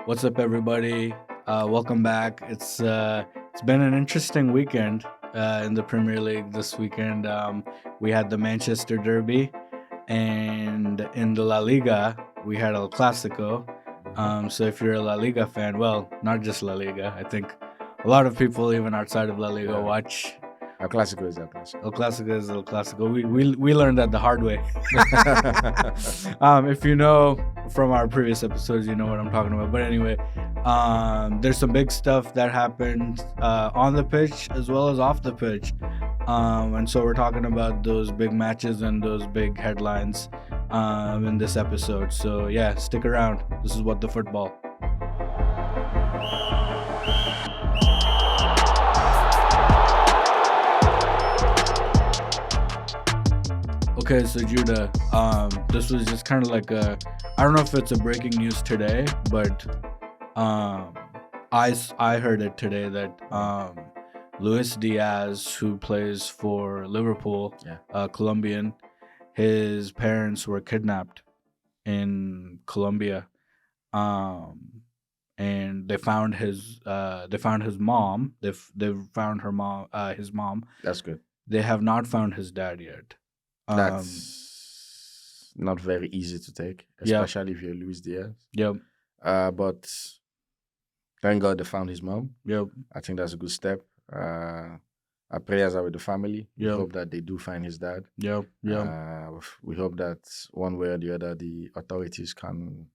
What's up, everybody? Welcome back. It's been an interesting weekend in the Premier League this weekend. We had the Manchester Derby, and in the La Liga we had El Clasico. So if you're a La Liga fan, well, not just La Liga, I think a lot of people even outside of La Liga watch. El Clasico is El Clasico. El Clasico is El Clasico. We learned that the hard way. If you know from our previous episodes, you know what I'm talking about. But anyway, there's some big stuff that happened on the pitch as well as off the pitch. And so we're talking about those big matches and those big headlines in this episode. So yeah, stick around. This is What the Football. Okay, so Judah, this was just kind of like I don't know if it's a breaking news today, but I heard it today that Luis Diaz, who plays for Liverpool, Colombian, his parents were kidnapped in Colombia, and they found his mom. They found his mom. That's good. They have not found his dad yet. That's not very easy to take, especially if you're Luis Diaz. Yep. But thank God they found his mom. Yep. I think that's a good step. Our prayers are with the family. We Yep. hope that they do find his dad. Yep. Yep. We hope that one way or the other, the authorities can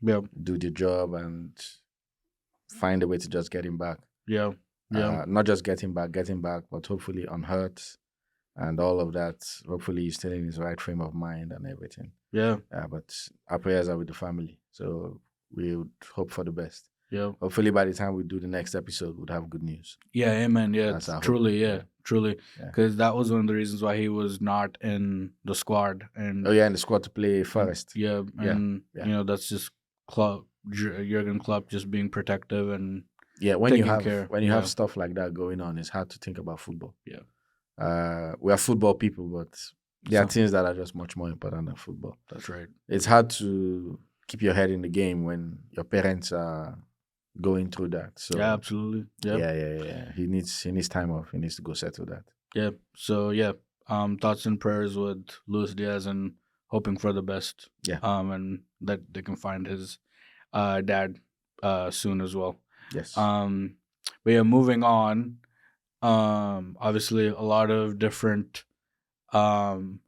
Yep. do the job and find a way to just get him back. Yep. Yep. Not just get him back, but hopefully unhurt. And all of that, hopefully he's still in his right frame of mind and everything. Yeah. But our prayers are with the family. So we would hope for the best. Yeah. Hopefully by the time we do the next episode, we'll have good news. Yeah, amen. Yeah, That's our truly, hope. truly. Yeah. Because that was one of the reasons why he was not in the squad. And in the squad to play Forest. Yeah, and Yeah. you know, that's just Jurgen Klopp just being protective and When taking you have care. have stuff like that going on, it's hard to think about football. Yeah. We are football people, but there are things that are just much more important than football. That's right. It's hard to keep your head in the game when your parents are going through that. So Yeah, absolutely. Yeah. yeah. He needs time off. He needs to go settle that. Yeah. So yeah, thoughts and prayers with Luis Diaz and hoping for the best. Yeah. And that they can find his dad soon as well. Yes. But yeah, moving on. Obviously a lot of different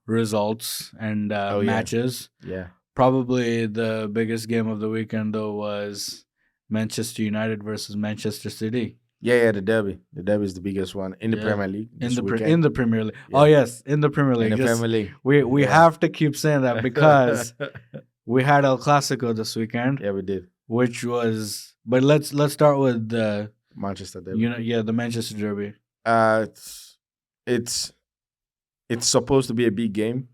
results and matches. Yeah. Probably the biggest game of the weekend though was Manchester United versus Manchester City. Yeah, the derby. The derby is the biggest one in the Premier League. In the Premier League. Yeah. Oh yes, in the Premier League. In the Premier League. We have to keep saying that because we had El Clasico this weekend. Yeah, we did. Which was, but let's start with the Manchester derby. The Manchester derby. It's supposed to be a big game,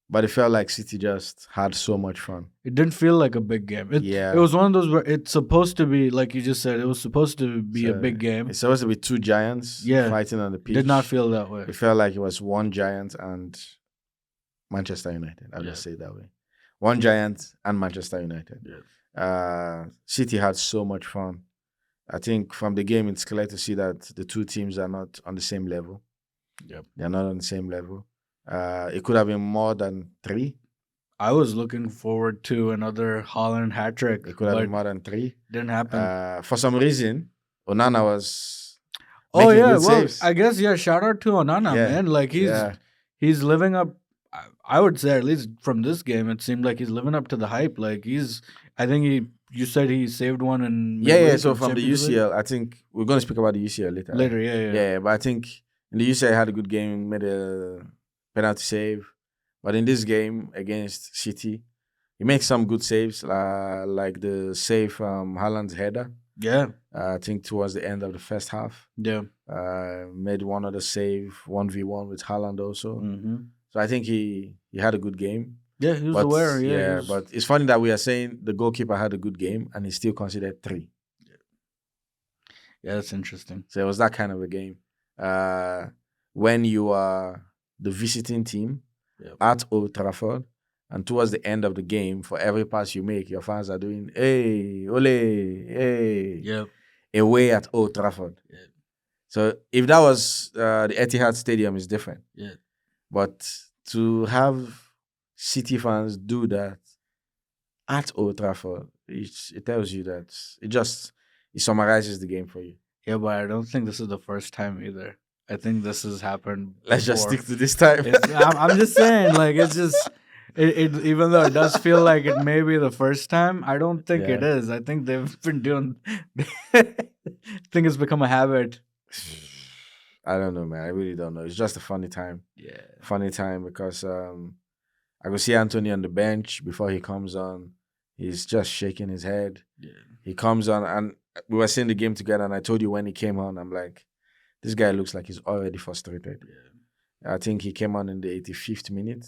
but it felt like City just had so much fun. It didn't feel like a big game. It was one of those where it's supposed to be, like you just said, it was supposed to be a big game. It's supposed to be two giants fighting on the pitch. Did not feel that way. It felt like it was one giant and Manchester United. I'll just say it that way. One giant and Manchester United. Yeah. City had so much fun. I think from the game, it's clear to see that the two teams are not on the same level. Yep. They're not on the same level. It could have been more than 3. I was looking forward to another Haaland hat trick. It could have been more than 3. Didn't happen. For some reason, Onana was saves. I guess shout out to Onana, man. Like he's living up. I would say, at least from this game, it seemed like he's living up to the hype. Like you said he saved one in So from the UCL, I think we're going to speak about the UCL later. Later, but I think in the UCL he had a good game, made a penalty save. But in this game against City, he makes some good saves, like the save from Haaland's header. Yeah. I think towards the end of the first half. Yeah. Made one other save, 1v1 with Haaland also. Mm-hmm. So I think he had a good game. Yeah, he was aware. But it's funny that we are saying the goalkeeper had a good game and he's still considered 3. Yeah, that's interesting. So it was that kind of a game. When you are the visiting team at Old Trafford And towards the end of the game, for every pass you make, your fans are doing, hey, ole, hey, Yep. away at Old Trafford. Yeah. So if that was the Etihad Stadium, is different. Yeah. But to have City fans do that at Old Trafford, it tells you that it summarizes the game for you. Yeah, but I don't think this is the first time either. I think this has happened Let's just before. stick to this time. I'm just saying, like, it's just it even though it does feel like it may be the first time, I don't think it Yeah. is. I think they've been doing. I think it's become a habit. I don't know, man. I really don't know. It's just a funny time. Yeah. Funny time because I could see Anthony on the bench before he comes on. He's just shaking his head. Yeah. He comes on, and we were seeing the game together. And I told you when he came on, I'm like, this guy looks like he's already frustrated. Yeah. I think he came on in the 85th minute,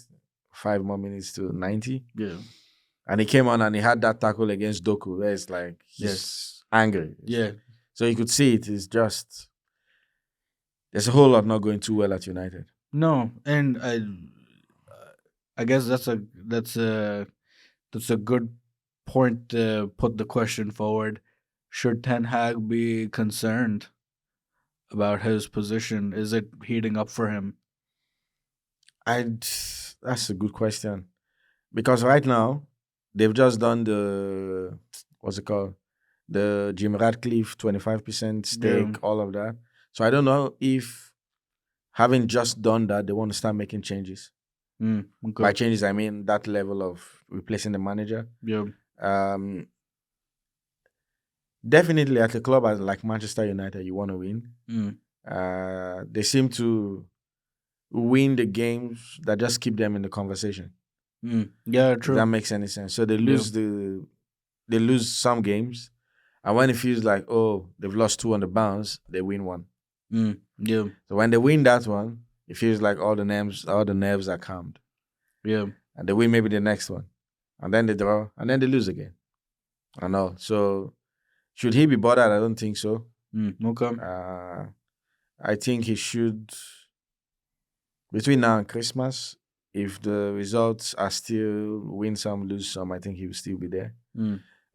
5 more minutes to 90. Yeah. And he came on and he had that tackle against Doku where it's like he's Yes. angry. Yeah. So you could see it is just there's a whole lot not going too well at United. No, and I guess that's a good point to put the question forward. Should Ten Hag be concerned about his position? Is it heating up for him? That's a good question. Because right now, they've just done the what's it called? The Jim Radcliffe 25% stake, Yeah. all of that. So I don't know if having just done that, they want to start making changes. Okay. By changes, I mean that level of replacing the manager. Yeah. Definitely at a club like Manchester United, you want to win. They seem to win the games that just keep them in the conversation. Yeah, If true. that makes any sense. So they lose some games, and when it feels like they've lost 2 on the bounce, they win 1. Yeah. So when they win that one, it feels like all the nerves are calmed. Yeah. And they win maybe the next one, and then they draw, and then they lose again. I know. So should he be bothered? I don't think so. Okay. I think he should, between now and Christmas, if the results are still win some, lose some, I think he will still be there.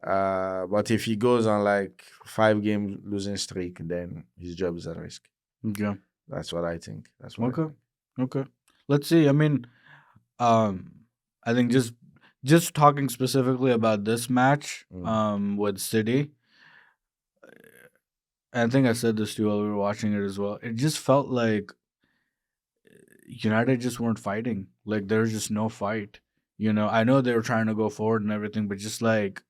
But if he goes on like 5-game losing streak, then his job is at risk. Okay. That's what I think. That's what. Okay. Okay. Let's see. I mean, I think just talking specifically about this match, with City. I think I said this to you while we were watching it as well. It just felt like United just weren't fighting. Like there was just no fight. I know they were trying to go forward and everything, but just like,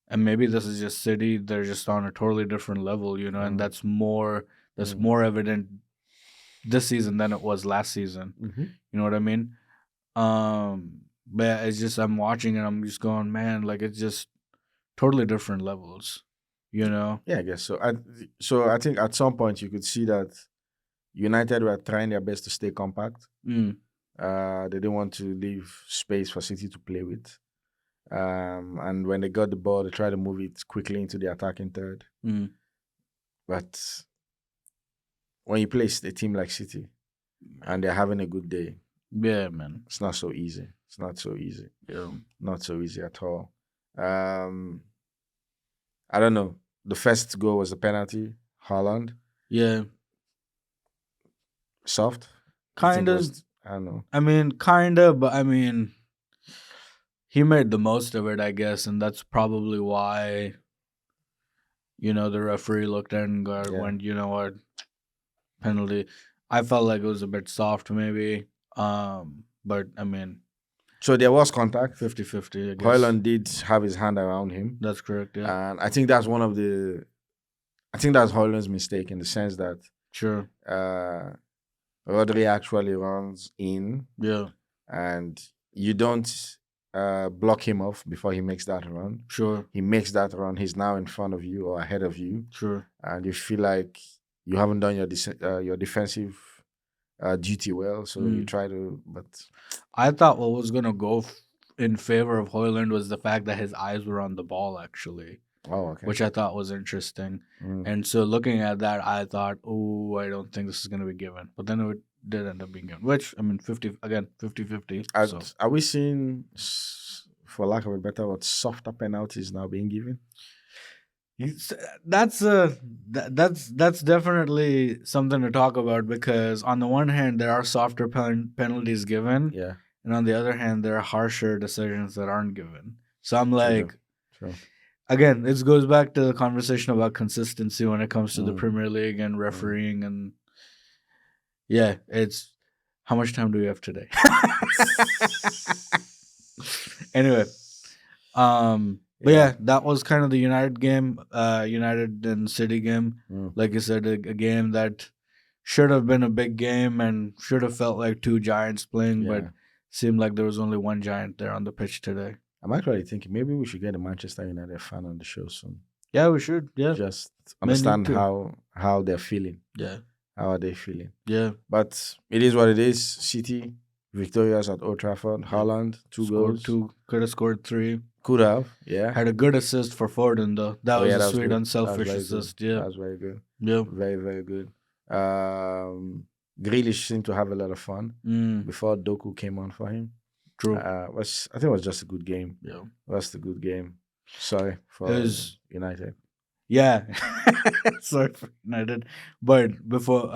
and maybe this is just City. They're just on a totally different level, and that's more evident this season than it was last season. You know what I mean? But it's just I'm watching and I'm just going, man, like it's just totally different levels. Yeah, I guess so. I think at some point you could see that United were trying their best to stay compact. They didn't want to leave space for City to play with. And when they got the ball, they tried to move it quickly into the attacking third. But when you place a team like City and they're having a good day, yeah, man, it's not so easy. It's not so easy. Yeah. Not so easy at all. I don't know. The first goal was a penalty. Haaland. Yeah. Soft. Kind of. I don't know. I mean, kind of, but I mean, he made the most of it, I guess, and that's probably why, the referee looked at it and went, you know what, penalty. I felt like it was a bit soft, maybe. But I mean, so there was contact. 50-50, I guess. Haaland did have his hand around him. That's correct, yeah. And I think that's Haaland's mistake in the sense that Sure. Rodri actually runs in. Yeah. And you don't block him off before he makes that run. Sure. He makes that run. He's now in front of you or ahead of you. Sure. And you feel like you haven't done your defensive duty well, so you try to. But I thought what was gonna go in favor of Haaland was the fact that his eyes were on the ball, actually. Oh, okay. Which I thought was interesting. And so looking at that, I thought, I don't think this is gonna be given. But then did end up being given. Which I mean, 50-50. Are, So are we seeing, for lack of a better word, softer penalties now being given? It's- that's that's definitely something to talk about because on the one hand there are softer penalties given, Yeah, and on the other hand there are harsher decisions that aren't given. So I'm true, though. like, True. again, it goes back to the conversation about consistency when it comes to the Mm, Premier League and refereeing, and yeah, it's how much time do we have today? Anyway, but yeah. yeah, that was kind of the United game, United and City game. Mm, Like you said, a game that should have been a big game and should have felt like two giants playing, but yeah. seemed like there was only one giant there on the pitch today. I'm actually thinking maybe we should get a Manchester United fan on the show soon. Yeah, we should. Yeah, Just may need understand to. how they're feeling. Yeah, How are they feeling? yeah. But it is what it is. City victorious at Old Trafford. Haaland, two Scored goals. two, could have scored three. Could have, yeah. Had a good assist for Foden though. That Oh was yeah, a that was sweet, good. That was unselfish very good. assist. Yeah, That was very good. yeah. Very, very good. Grealish seemed to have a lot of fun before Doku came on for him. True. I think it was just a good game. Yeah. It was a good game. Sorry for It was- United. Yeah. Sorry for United. But before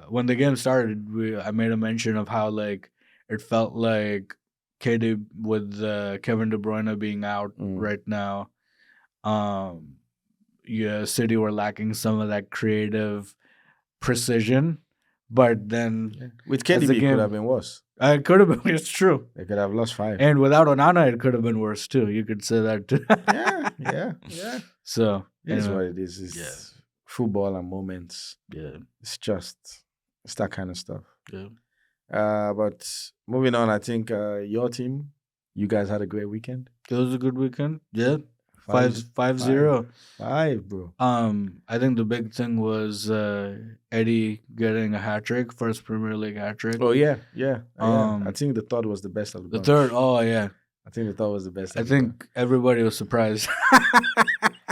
when the game started, I made a mention of how like it felt like KD with Kevin De Bruyne being out right now. Yeah, City were lacking some of that creative precision. But then With as the KDB, it could game- have been worse. it could have been, it's true. They could have lost 5. And without Onana, it could have been worse too. You could say that too. Yeah. So It is anyway, what it is. It's football and moments. yeah, It's that kind of stuff. yeah. But moving on, I think your team, you guys had a great weekend. It was a good weekend. Yeah. Five- 5-0. 5, bro. I think the big thing was Eddie getting a hat trick, first Premier League hat trick. Oh yeah. I Um, think the third was the best of the The bunch. third, oh yeah. I think the third was the best. I of the bunch. think everybody was surprised.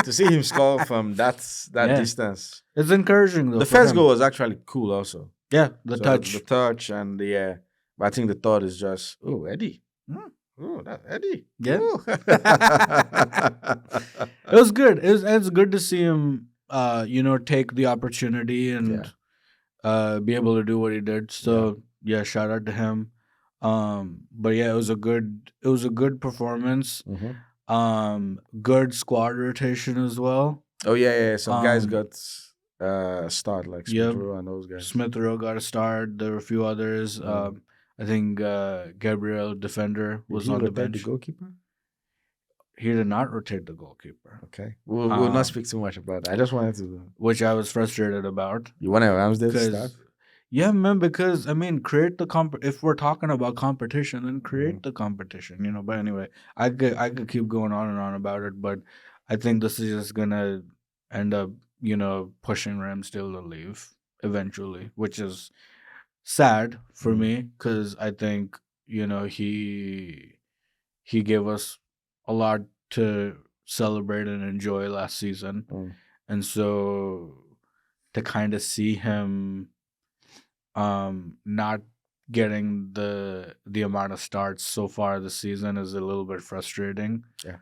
To see him score from that Yeah. distance. It's encouraging though. The for first him. goal was actually cool also. Yeah, the So touch. The touch and but I think the third is just Eddie. Oh, that Eddie. Yeah. Ooh. It was good. It's good to see him take the opportunity and be able to do what he did. So yeah, shout out to him. But yeah, it was a good performance. Good squad rotation as well. Oh yeah. Some guys Um, got start like Yep. Smith Rowe and those guys. Smith Rowe got a start. There were a few others. I think Gabriel Defender Did was he on the rotate bench. the goalkeeper? He did not rotate the goalkeeper, Okay, we'll Um, not speak too much about that. I just wanted to. which I was frustrated about. You wanted Ramsdale to start? Because yeah, man, because I mean, create the if we're talking about competition, then create the competition, But anyway, I could keep going on and on about it, but I think this is just gonna end up, pushing Ramsdale to leave eventually, which is sad for me because I think he gave us a lot to celebrate and enjoy last season, and so to kind of see him not getting the amount of starts so far this season is a little bit frustrating. Yeah.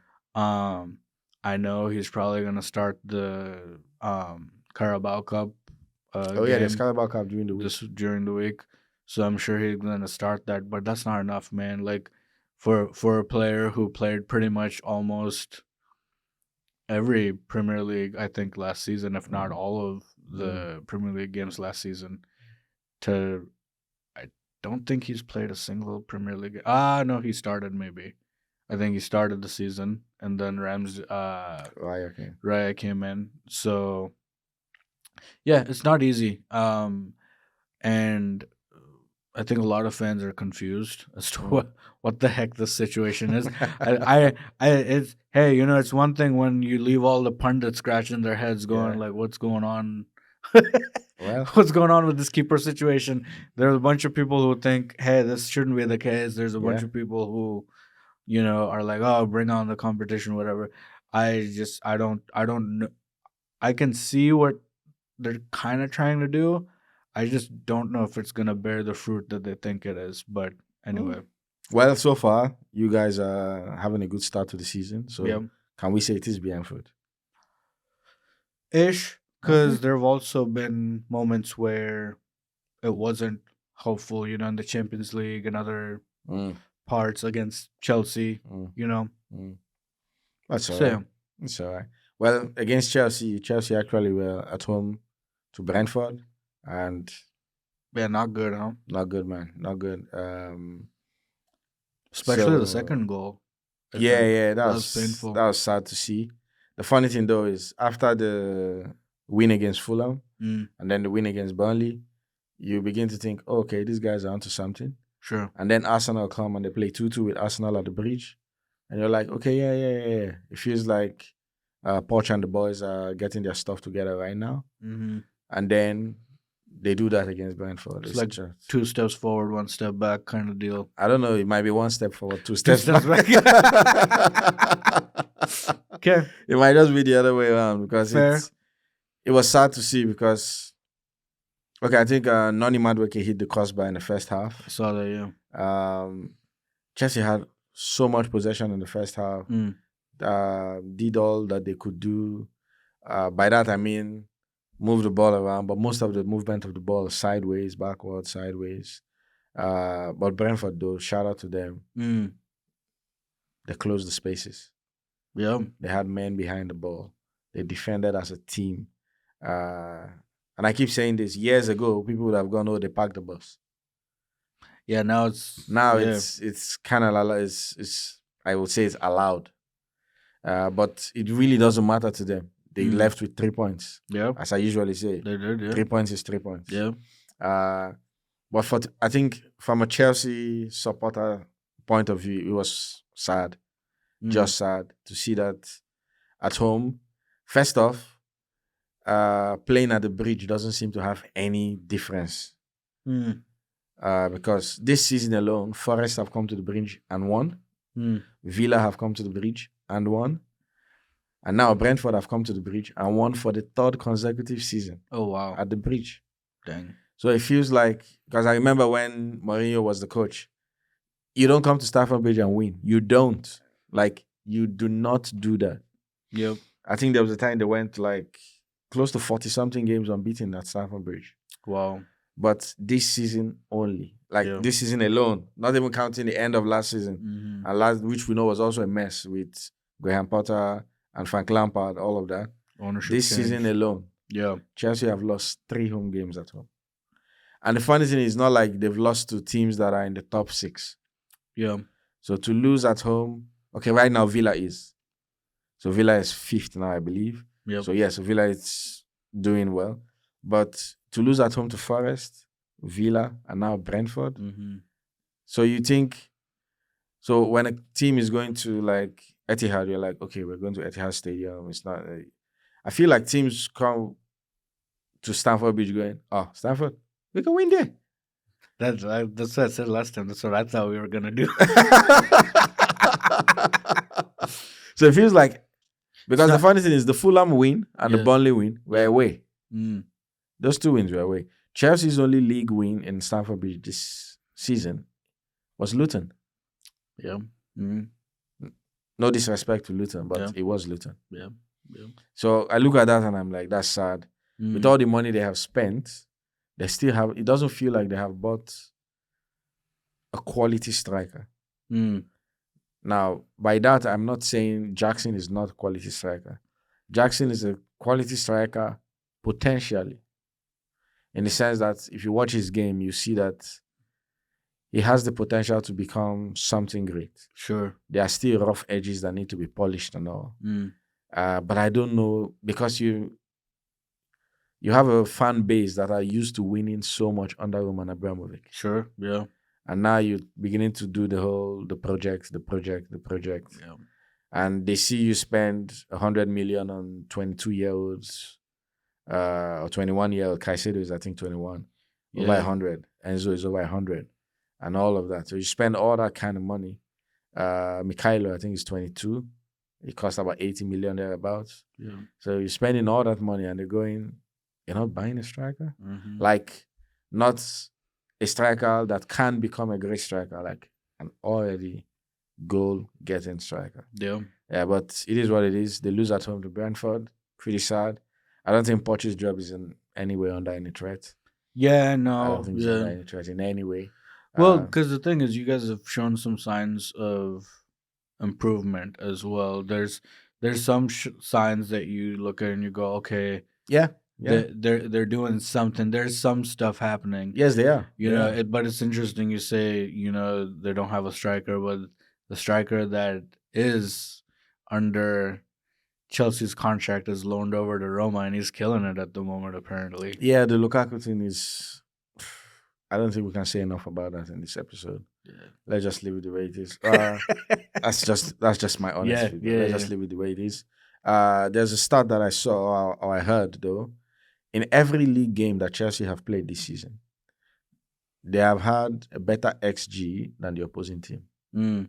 I know he's probably gonna start the Carabao Cup. Oh yeah, there's game Carabao Cup during the week. during the week, so I'm sure he's gonna start that. But that's not enough, man. Like for a player who played pretty much almost every Premier League, I think last season, if not all of the Premier League games last season, I don't think he's played a single Premier League. No, he started maybe. I think he started the season, and then Raya came in. So yeah, it's not easy. And I think a lot of fans are confused as to what the heck this situation is. It's hey, it's one thing when you leave all the pundits scratching their heads, going like, "What's going on? Well, What's going on with this keeper situation?" There's a bunch of people who think, "Hey, this shouldn't be the case." There's a bunch of people who, are like, "Oh, bring on the competition, whatever." I don't know. I can see what they're kind of trying to do. I just don't know if it's gonna bear the fruit that they think it is. But Mm. anyway, Well, so far you guys are having a good start to the season. yeah, So can we say it is Brentford? ish. Okay. Because there have also been moments where it wasn't hopeful, in the Champions League and other Mm, parts against Chelsea, mm, you know. mm. That's all So right. yeah, That's all right. Well, against Chelsea, Chelsea actually were at home to Brentford, and yeah, not good, huh? not good, man. Not good. Especially the So second goal. I yeah, think yeah, that was painful. that was sad to see. The funny thing though is after the win against Fulham Mm, and then the win against Burnley, you begin to think, okay, these guys are onto something. sure. And then Arsenal come and they play 2-2 with Arsenal at the bridge. And you're like, okay, yeah. It feels like Poch and the boys are getting their stuff together right now. Hmm. And then they do that against Brentford. It's It's like just, 2 steps forward, 1 step back kind of deal. I don't know. It might be one step forward, two Two steps steps back. back. Okay, It might just be the other way around because fair. it was sad to see because okay, I think Noni Madueke hit the crossbar in the first half. I saw that, yeah. Chelsea had so much possession in the first half. Mm, Did all that they could do. By that I mean move the ball around, but most of the movement of the ball is sideways, backwards, sideways. But Brentford though, shout out to them. mm, They closed the spaces. yeah. They had men behind the ball. They defended as a team. And I keep saying this, years ago, people would have gone, oh, they parked the bus. Yeah, now it's, Now yeah. it's kind of it's I would say it's allowed. But it really doesn't matter to them. They left with 3 points. Yeah, As I usually say. they did, yeah. 3 points is 3 points. Yeah. But I think from a Chelsea supporter point of view, it was sad. Just sad to see that at home. First off, playing at the bridge doesn't seem to have any difference. Mm, Because this season alone, Forest have come to the bridge and won. Villa have come to the bridge and won. And now Brentford have come to the bridge and won for the 3rd consecutive season oh, wow. at the bridge. Dang. So it feels like, because I remember when Mourinho was the coach, you don't come to Stamford Bridge and win. You don't. Like, you do not do that. Yep. I think there was a time they went like close to 40-something games unbeaten at Stamford Bridge. Wow. But this season only, like Yeah. this season alone, not even counting the end of last season, and which we know was also a mess with Graham Potter and Frank Lampard, all of that. Ownership This change. season alone, Yeah. Chelsea have lost 3 home games at home. And the funny thing is not like they've lost to teams that are in the top 6. Yeah. So to lose at home, okay, right now Villa is. So Villa is 5th now, I believe. Yep. So yes, Villa is doing well. But to lose at home to Forest, Villa, and now Brentford. So you think, so when a team is going to like Etihad, you're like, okay, we're going to Etihad Stadium. It's not, I feel like teams come to Stamford Bridge going, oh, Stamford, we can win there. That's what I said last time. That's what I thought we were going to do. So it feels like, because the funny thing is the Fulham win and the Yeah. Burnley win were away. Mm. Those 2 wins were away. Chelsea's only league win in Stamford Bridge this season was Luton. Yeah. Mm. No disrespect to Luton, but Yeah. it was Luton. Yeah. Yeah. So I look at that and I'm like, that's sad. With all the money they have spent, they still have, it doesn't feel like they have bought a quality striker. Mm. Now, by that, I'm not saying Jackson is not a quality striker. Jackson is a quality striker potentially. In the sense that if you watch his game, you see that he has the potential to become something great. Sure. There are still rough edges that need to be polished and all. Mm. But I don't know, because you have a fan base that are used to winning so much under Roman Abramovich. Sure. Yeah. And now you're beginning to do the project. Yeah. And they see you spend 100 million on 22-year-olds, or 21-year-old. Caicedo is, I think, 21. Over 100. Enzo is over 100. And all of that. So you spend all that kind of money. Mikhailo, I think, is 22. It costs about 80 million thereabouts. Yeah. So you're spending all that money and they're going, you're not buying a striker? Mm-hmm. Like, not a striker that can become a great striker, like an already goal-getting striker. Yeah. Yeah, but it is what it is. They lose at home to Brentford. Pretty sad. I don't think Poch's job is in any way under any threat. Yeah, I don't no. think it's under any threat in any way. Well, because the thing is, you guys have shown some signs of improvement as well. There's some signs that you look at and you go, okay, yeah. they're doing something. There's some stuff happening. Yes, they are. You They know, are. but it's interesting you say, they don't have a striker, but the striker that is under Chelsea's contract is loaned over to Roma and he's killing it at the moment, apparently. Yeah, the Lukaku thing is. I don't think we can say enough about that in this episode. Yeah. Let's just leave it the way it is. That's just my honest feedback. Let's just leave it the way it is. There's a stat that I saw or I heard though. In every league game that Chelsea have played this season, they have had a better XG than the opposing team. Mm.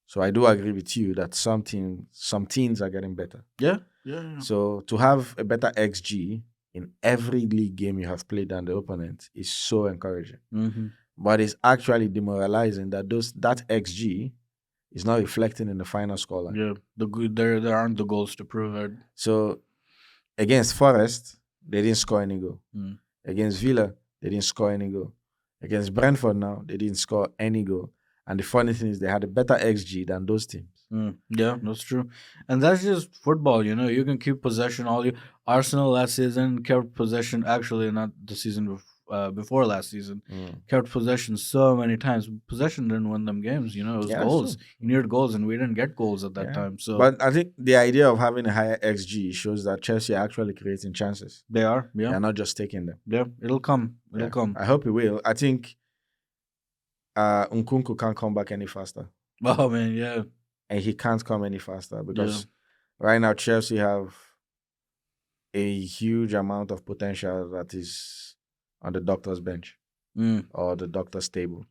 So I do agree with you that some teams are getting better. Yeah. So to have a better XG in every league game you have played than the opponent is so encouraging. Mm-hmm. But it's actually demoralizing that that XG is not reflecting in the final scoreline. Yeah, there aren't the goals to prove it. So against Forest, they didn't score any goal. Mm. Against Villa, they didn't score any goal. Against Brentford now, they didn't score any goal. And the funny thing is they had a better XG than those teams. Yeah, that's true. And that's just football, you can keep possession all you. Arsenal last season kept possession, actually not the season before last season, kept possession so many times. Possession didn't win them games, it was goals. You needed goals and we didn't get goals at that time. So, but I think the idea of having a higher XG shows that Chelsea are actually creating chances. They are, yeah. They're not just taking them. Yeah, it'll come. It'll come. I hope it will. I think Nkunku can't come back any faster. Oh man, yeah. And he can't come any faster because right now Chelsea have a huge amount of potential that is on the doctor's bench or the doctor's table.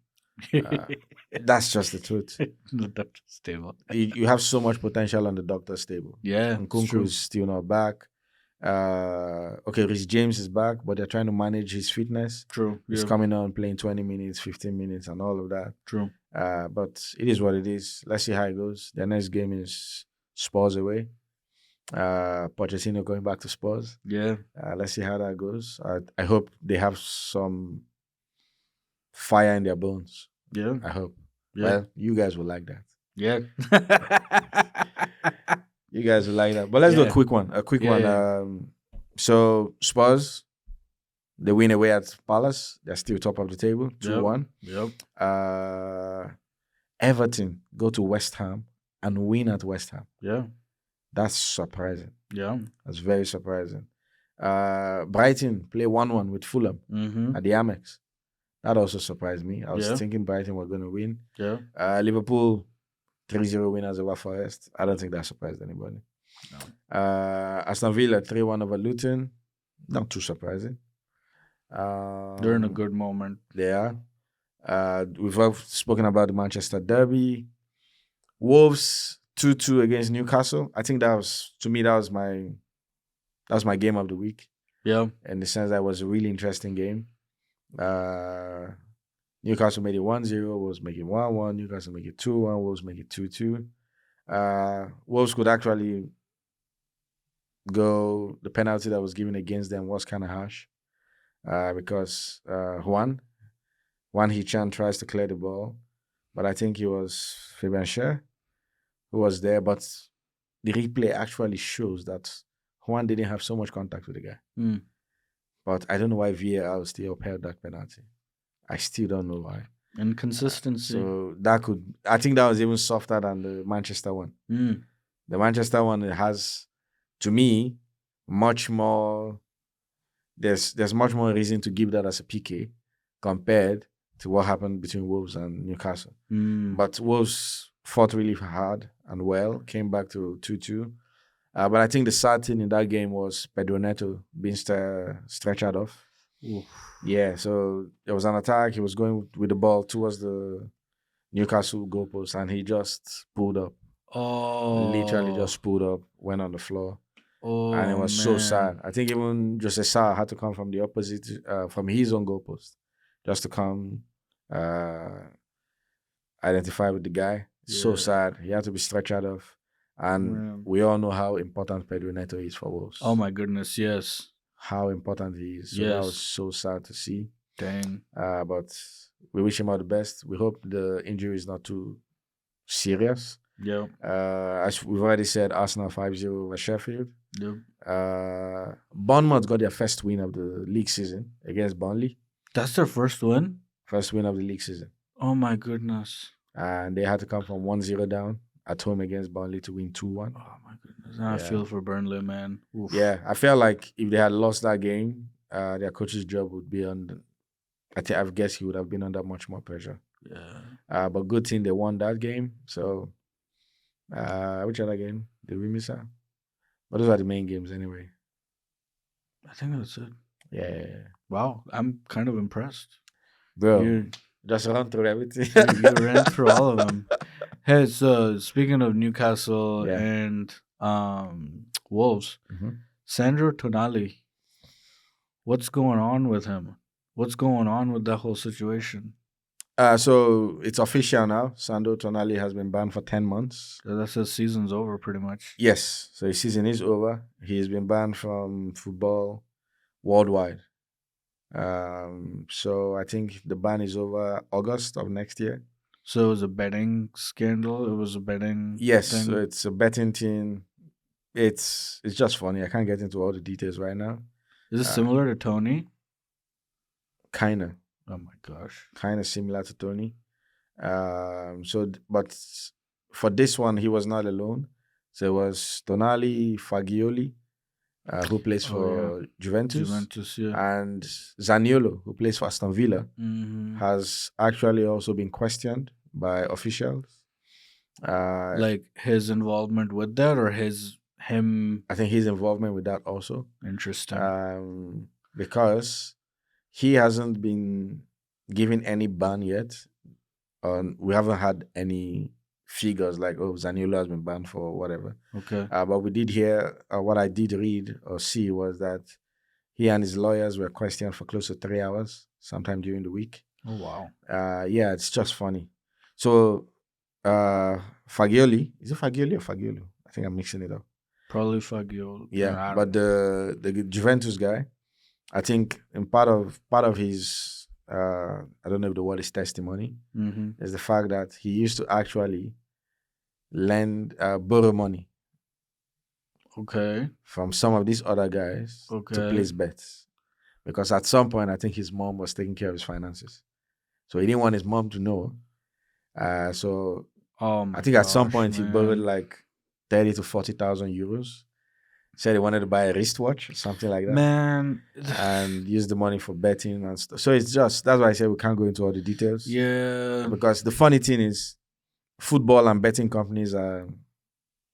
That's just the truth. The doctor's table. You have so much potential on the doctor's table. Yeah, Nkunku is still not back. Okay, Reece James is back, but they're trying to manage his fitness. True. He's coming on playing 20 minutes, 15 minutes, and all of that. True. But it is what it is. Let's see how it goes. Their next game is Spurs away. Pochettino going back to Spurs. Yeah. Let's see how that goes. I hope they have some fire in their bones. Yeah. I hope. Yeah. Well, you guys will like that. Yeah. You guys will like that. But let's do a quick one. So Spurs, they win away at Palace. They're still top of the table, 2-1. Yep. Everton go to West Ham and win at West Ham. Yeah. That's surprising. Yeah. That's very surprising. Brighton play 1-1 with Fulham at the Amex. That also surprised me. I was thinking Brighton were going to win. Yeah. Liverpool 3-0 winners over Forest. I don't think that surprised anybody. No. Aston Villa 3-1 over Luton. Not too surprising. They're in a good moment. They are. We've spoken about the Manchester derby. Wolves 2-2 against Newcastle. I think that was my game of the week. Yeah. In the sense that it was a really interesting game. Newcastle made it 1-0, Wolves make it 1-1, Newcastle make it 2-1, Wolves make it 2-2. Wolves could actually go, the penalty that was given against them was kind of harsh because Juan Hichan tries to clear the ball, but I think it was Fabian Schär who was there, but the replay actually shows that Juan didn't have so much contact with the guy. But I don't know why VAR still upheld that penalty. I still don't know why. Inconsistency. So I think that was even softer than the Manchester one. The Manchester one has, to me, much more. There's much more reason to give that as a PK compared to what happened between Wolves and Newcastle. But Wolves fought really hard and well, came back to 2-2. But I think the sad thing in that game was Pedro Neto being stretched off. Oof. Yeah, so there was an attack. He was going with the ball towards the Newcastle goalpost, and he just pulled up. Oh. Literally just pulled up, went on the floor. and it Oh was so man. sad. I think even Jose Sa had to come from the opposite, from his own goalpost, just to come uh, identify with the guy. So Yeah. sad. He had to be stretched out of, and Man. we all know how important Pedro Neto is for Oh Wolves. my goodness. Yes. How important he is. So that was Yes. so sad to see. Dang. But we wish him all the best. We hope the injury is not too serious. Yep. As we've already said, Arsenal 5-0 over Sheffield. Yep. Bournemouth got their first win of the league season against Burnley. That's their first win? First win of the league season. Oh my goodness. And they had to come from 1-0 down at home against Burnley to win 2-1. Oh my goodness. I Yeah. feel for Burnley, man. Oof. Yeah, I felt like if they had lost that game, their coach's job would be on. I guess he would have been under much more pressure. Yeah. But good thing they won that game. So, which other game did we miss out? But those are the main games anyway. I think that's it. Yeah. Wow. I'm kind of impressed. Bro, You just run through everything. you ran through all of them. Hey, so speaking of Newcastle Yeah. and Wolves, Mhm. Sandro Tonali, what's going on with him? What's going on with that whole situation? So it's official now. Sandro Tonali has been banned for 10 months. That says season's over pretty much. Yes, so his season is over. He's been banned from football worldwide. So I think the ban is over August of next year. So it was a betting scandal. It was a betting Yes, thing. so it's a betting thing. It's just funny. I can't get into all the details right now. Is this similar to Tony? Kinda Oh my gosh. similar to Tony. But for this one, he was not alone. So it was Tonali Fagioli, who plays for Juventus, Juventus, yeah. and Zaniolo, who plays for Aston Villa, Mhm. has actually also been questioned by officials. Like his involvement with that, or him. I think his involvement with that also, Interesting. because he hasn't been given any ban yet. We haven't had any figures like, oh, Zaniolo has been banned for whatever. Okay. But we did hear, what I did read or see was that he and his lawyers were questioned for close to 3 hours sometime during the week. Oh wow. Yeah, it's just funny. So, Fagioli, is it Fagioli or Fagiolo? I think I'm mixing it up. Probably Fagioli. Yeah, but the Juventus guy, I think in part of his, I don't know if the word is testimony, is the fact that he used to actually borrow money. Okay. From some of these other guys to place bets. Because at some point, I think his mom was taking care of his finances. So he didn't want his mom to know. I think at some point he borrowed like 30 to 40,000 euros. Said he wanted to buy a wristwatch or something like that. Man. And use the money for betting and stuff. So it's just, that's why I said we can't go into all the details. Yeah. Because the funny thing is, football and betting companies are,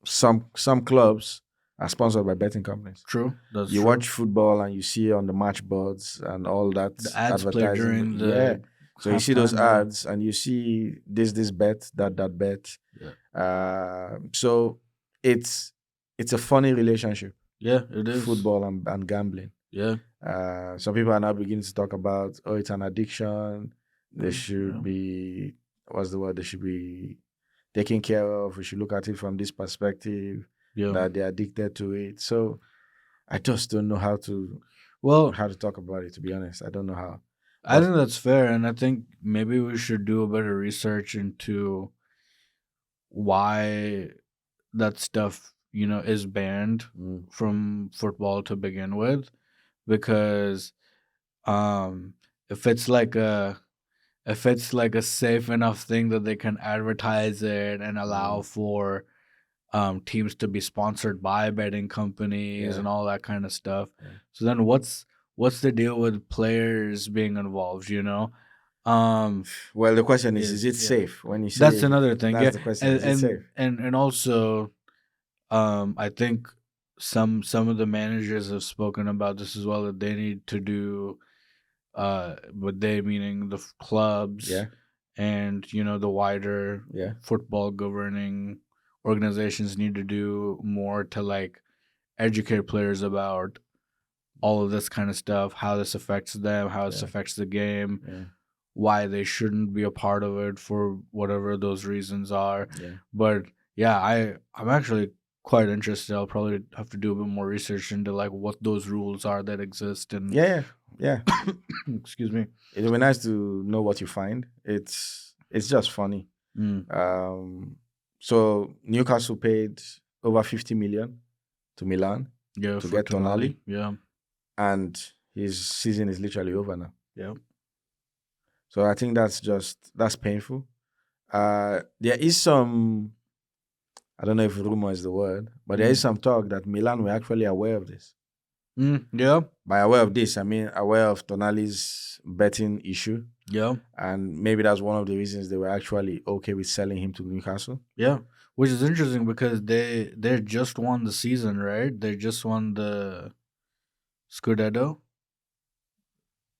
some clubs are sponsored by betting companies. True. You watch football and you see on the match boards and all that, the ads play advertising. during the So you see those ads and you see this bet, that bet. Yeah. So it's a funny relationship. Yeah, it is. Football and gambling. Yeah. Some people are now beginning to talk about, it's an addiction. They should be, what's the word? They should be taken care of. We should look at it from this perspective, that they're addicted to it. So I just don't know how to talk about it, to be honest. I don't know how. I think that's fair, and I think maybe we should do a better research into why that stuff, is banned from football to begin with. Because if it's like a safe enough thing that they can advertise it and allow for teams to be sponsored by betting companies and all that kind of stuff. So then what's the deal with players being involved, Well, the question is it safe? When you say that's another thing. That's the question. Is it safe? And also I think some of the managers have spoken about this as well, that they need to do but they meaning the clubs and the wider football governing organizations need to do more to like educate players about all of this kind of stuff, how this affects them, how this Yeah. affects the game, Yeah. why they shouldn't be a part of it for whatever those reasons are. Yeah. But yeah, I'm actually quite interested. I'll probably have to do a bit more research into like what those rules are that exist and Yeah. Yeah. excuse me. It'll be nice to know what you find. It's just funny. Mm, So Newcastle paid over 50 million to Milan yeah, to for get Tonali, Yeah. and his season is literally over now. Yeah. So I think that's painful. There is some, I don't know if rumor is the word, but there is some talk that Milan were actually aware of this. Yeah. By aware of this, I mean aware of Tonali's betting issue, Yeah. and maybe that's one of the reasons they were actually okay with selling him to Newcastle. Yeah. Which is interesting because they just won the season, right? They just won the Scudetto,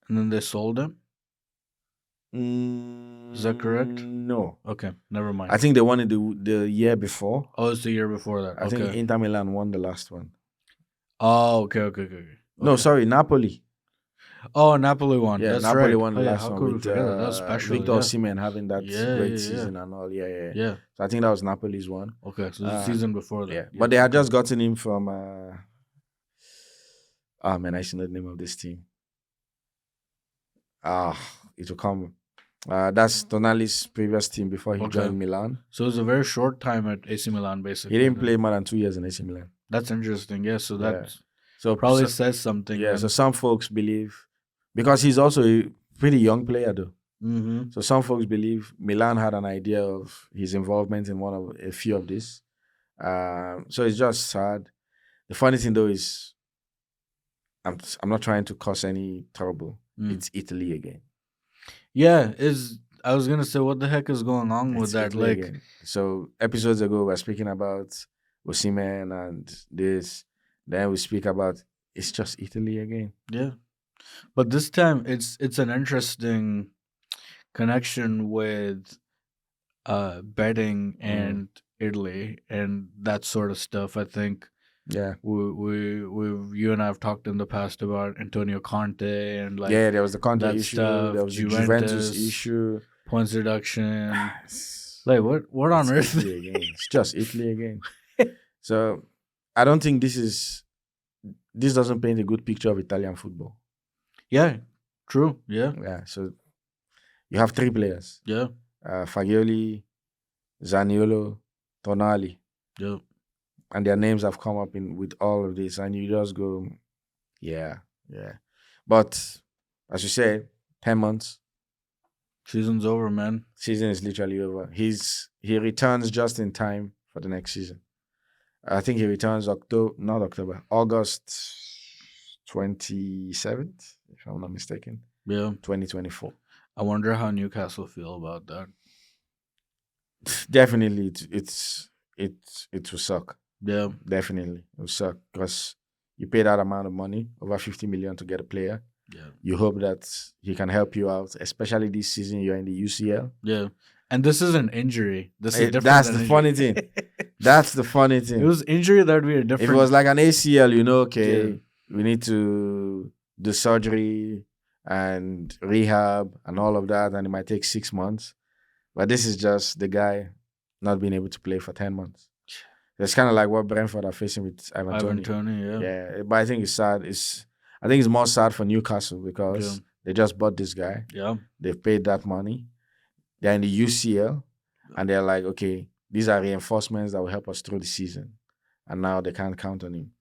and then they sold him. Is that correct? No. Okay, never mind. I think they won it the year before. Oh, it's the year before that. I think Inter Milan won the last one. Oh, okay. No, sorry, Napoli. Oh, Napoli won. Yeah, That's Napoli right. won the last how one could we with forget that? That was special. Victor yeah. Osimhen having that great Yeah. season and all. Yeah. Yeah. So I think that was Napoli's one. Okay, so the season before that. Yeah, but they had just gotten him from. Man, I should know the name of this team. It will come. That's Tonali's previous team before he joined Milan. So it was a very short time at AC Milan, basically. He didn't play more than 2 years in AC Milan. That's interesting. Yeah, so that so probably says something. Yeah, then. so some folks believe, because he's also a pretty young player though. Mm-hmm. So some folks believe Milan had an idea of his involvement in a few of this. So it's just sad. The funny thing though is, I'm not trying to cause any trouble. It's Italy again. Yeah, I was gonna say, what the heck is going on with that? Italy Like, again. So episodes ago, we were speaking about Osimhen and this. Then we speak about it's just Italy again. Yeah, but this time it's an interesting connection with betting and Italy and that sort of stuff. I think. Yeah, you and I have talked in the past about Antonio Conte and like there was the Conte issue, stuff, there was the Juventus issue, points reduction. Like what on earth? Italy again. It's just Italy again. So I don't think this doesn't paint a good picture of Italian football. Yeah, true. Yeah. Yeah. So you have 3 players. Yeah. Fagioli, Zaniolo, Tonali. Yeah. And their names have come up with all of this, and you just go, yeah. But as you said, 10 months. Season's over, man. Season is literally over. He returns just in time for the next season. I think he returns August 27th, if I'm not mistaken. Yeah. 2024. I wonder how Newcastle feel about that. Definitely, it will suck. Yeah. Definitely. It will suck because you pay that amount of money, over 50 million, to get a player. Yeah. You hope that he can help you out, especially this season you're in the UCL. Yeah. And this is an injury. This is different. That's the funny thing. That's the funny thing. It was injury that would be a different. If it was like an ACL, we need to do surgery and rehab and all of that, and it might take 6 months. But this is just the guy not being able to play for 10 months. It's kind of like what Brentford are facing with Ivan Toney, yeah. Yeah, but I think it's sad. I think it's more sad for Newcastle because they just bought this guy. Yeah. They've paid that money. They're in the UCL, and they're like, okay, these are reinforcements that will help us through the season. And now they can't count on him.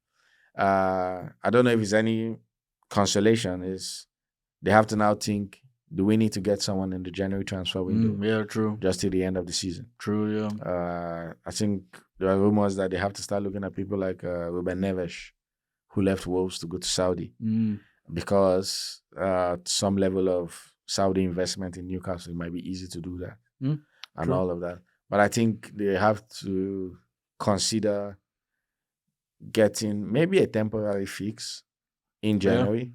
I don't know if it's any consolation. Is they have to now think, do we need to get someone in the January transfer window? Yeah, true. Just till the end of the season. True, yeah. I think there are rumors that they have to start looking at people like Ruben Neves, who left Wolves to go to Saudi because some level of Saudi investment in Newcastle, it might be easy to do that and all of that. But I think they have to consider getting maybe a temporary fix in January.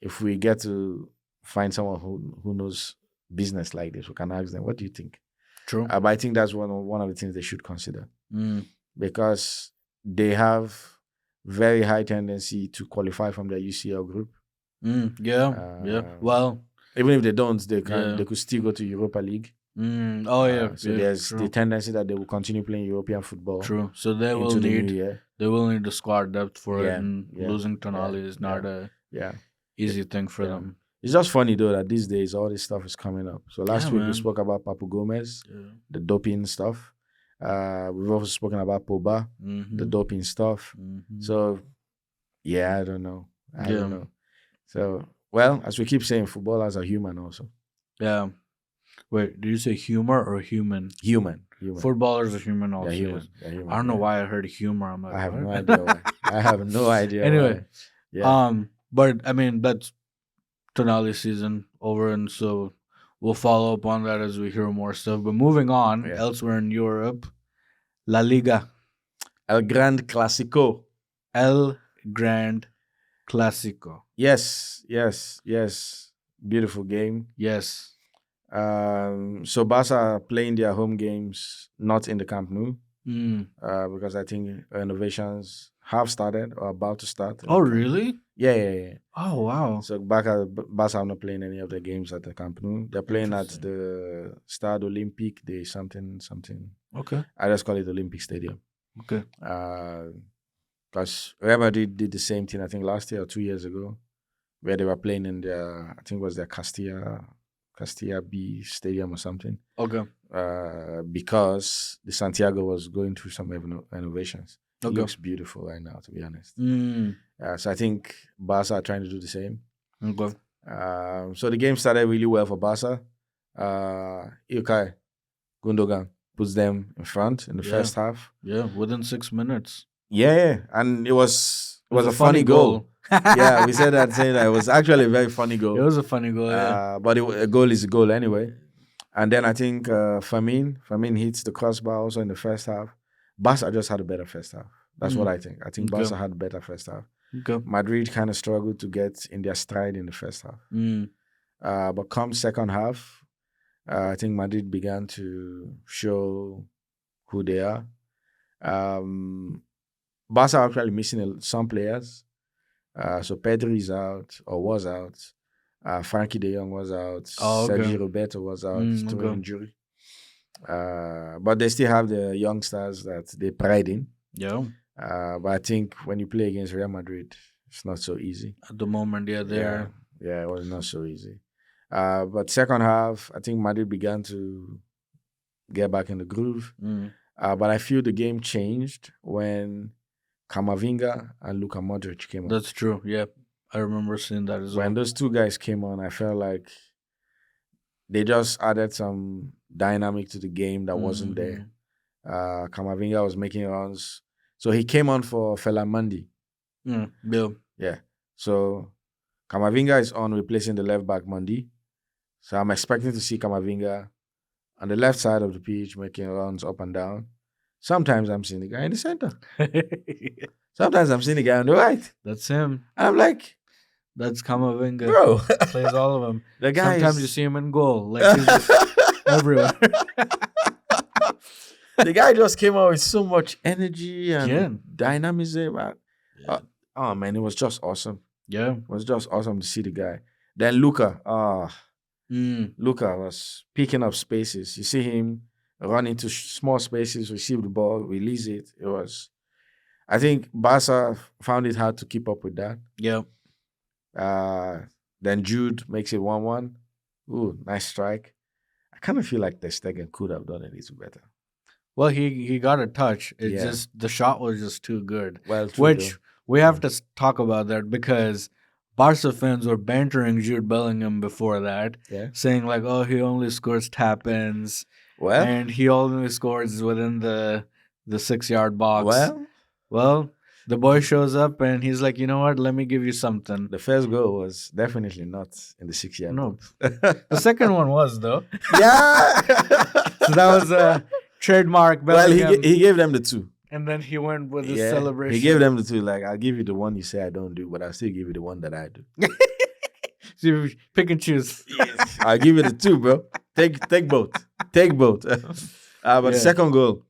If we get to find someone who knows business like this, we can ask them, what do you think? True. But I think that's one of the things they should consider. Because they have very high tendency to qualify from their UCL group. Yeah. Well, Even if they don't, they Yeah. could still go to Europa League. Oh yeah. So yeah, there's true. the tendency that they will continue playing European football True. So they will into the new need year. the squad depth for it, Yeah, and yeah, losing Tonali is not yeah. a Yeah. easy thing for Yeah. them. It's just funny though that these days all this stuff is coming up. So last Yeah, week we man. spoke about Papu Gomez, Yeah. the doping stuff. We've also spoken about Pogba, the doping stuff. So yeah, I don't know. I don't know. So well, as we keep saying, footballers are human also. Yeah. Wait, did you say humor or human? Human. Footballers are human also. They're human. Yes. They're human. I don't know why I heard humor. I'm like, I have what? no idea why. I have no idea Anyway, why. Yeah. but I mean that's Tonali season over, and so we'll follow up on that as we hear more stuff. But moving on, Yeah. elsewhere in Europe, La Liga, El Grand Clasico. El Grand Clasico. Yes. Beautiful game. Yes. So Barca are playing their home games not in the Camp Nou because I think renovations have started or about to start. Oh, really? Yeah. Oh, wow. So Barca are not playing any of their games at the Camp Nou. They're playing at the Stade Olympique de something. Okay. I just call it Olympic Stadium. Okay. Because Real Madrid did the same thing, I think, last year or 2 years ago, where they were playing in their, I think it was their Castilla B Stadium or something. Okay. Because the Santiago was going through some renovations. It Okay. looks beautiful right now, to be honest. So I think Barca are trying to do the same. Okay. So the game started really well for Barca. Ilkay Gundogan puts them in front in the first half. Yeah, within 6 minutes. Yeah, and it was a funny goal. Yeah, we said that, saying that it was actually a very funny goal. It was a funny goal, yeah. But a goal is a goal anyway. And then I think Fermin hits the crossbar also in the first half. Barca just had a better first half. That's what I think. I think Barca had a better first half. Okay. Madrid kind of struggled to get in their stride in the first half. But come second half, I think Madrid began to show who they are. Barca are actually missing some players. So Pedri is out or was out. Frankie de Jong was out. Sergio Roberto was out through injury. But they still have the youngsters that they pride in. Yeah. But I think when you play against Real Madrid, it's not so easy. At the moment, yeah, it was not so easy. But second half, I think Madrid began to get back in the groove. But I feel the game changed when Camavinga and Luka Modric came on. That's true. Yeah, I remember seeing that as well. When those two guys came on, I felt like they just added some dynamic to the game that wasn't there. Camavinga was making runs. So he came on for Felamandi. Yeah. So Camavinga is on replacing the left back Mandi. So I'm expecting to see Camavinga on the left side of the pitch making runs up and down. Sometimes I'm seeing the guy in the center. Sometimes I'm seeing the guy on the right. That's him. And I'm like, that's Camavinga. Bro. Plays all of them. The guy Sometimes you see him in goal. Like he's just everywhere. The guy just came out with so much energy and dynamism. Oh man, it was just awesome. Yeah. It was just awesome to see the guy. Then Luka. Luka was picking up spaces. You see him run into small spaces, receive the ball, release it. It was, I think Barca found it hard to keep up with that. Yeah. Then Jude makes it 1-1. Ooh, nice strike. I kind of feel like Ter Stegen could have done it little better. Well, he got a touch. It just the shot was just too good. Well, which we have to talk about that because Barca fans were bantering Jude Bellingham before that, saying like, "Oh, he only scores tap-ins, and he only scores within the 6-yard box." Well, the boy shows up and he's like, "You know what? Let me give you something." The first goal was definitely not in the 6-yard box. The second one was though. Yeah. So that was a trademark Bellingham. Well, he gave them the 2. And then he went with the celebration. He gave them the 2. Like, I'll give you the one you say I don't do, but I'll still give you the one that I do. So you pick and choose. Yes. I'll give you the 2, bro. Take both. Take both. But the second goal,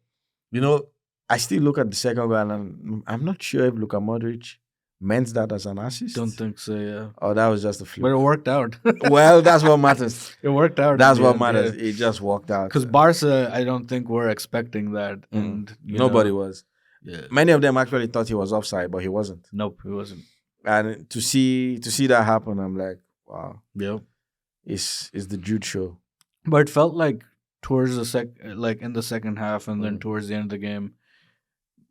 I still look at the second goal and I'm not sure if Luka Modric meant that as an assist. Don't think so, yeah. Or that was just a But fluke. it worked out. Well, that's what matters. It worked out. That's what matters. It just worked out. Because Barca, I don't think we're expecting that. And nobody was. Yeah. Many of them actually thought he was offside, but he wasn't. Nope, he wasn't. And to see that happen, I'm like, wow. Yeah. It's the Jude show. But it felt like towards in the second half and then towards the end of the game,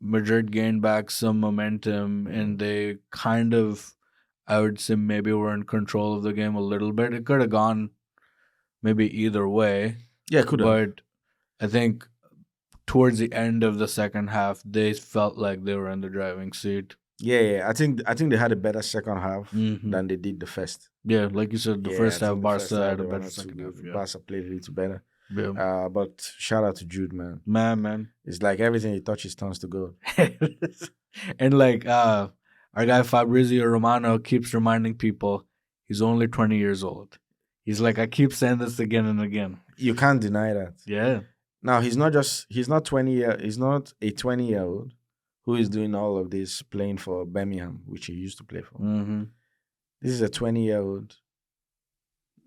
Madrid gained back some momentum and they kind of, I would say, maybe were in control of the game a little bit. It could have gone maybe either way. Yeah, could have. But I think towards the end of the second half, they felt like they were in the driving seat. Yeah. I think they had a better second half than they did the first. Yeah, like you said, the first half, Barca had a better second half. Yeah. Barca played a little better. Yeah. But shout out to Jude, man. Man. It's like everything he touches turns to gold. And like our guy Fabrizio Romano keeps reminding people he's only 20 years old. He's like, I keep saying this again and again. You can't deny that. Yeah. Now he's not a 20-year-old who is doing all of this playing for Birmingham, which he used to play for. Mm-hmm. This is a 20-year-old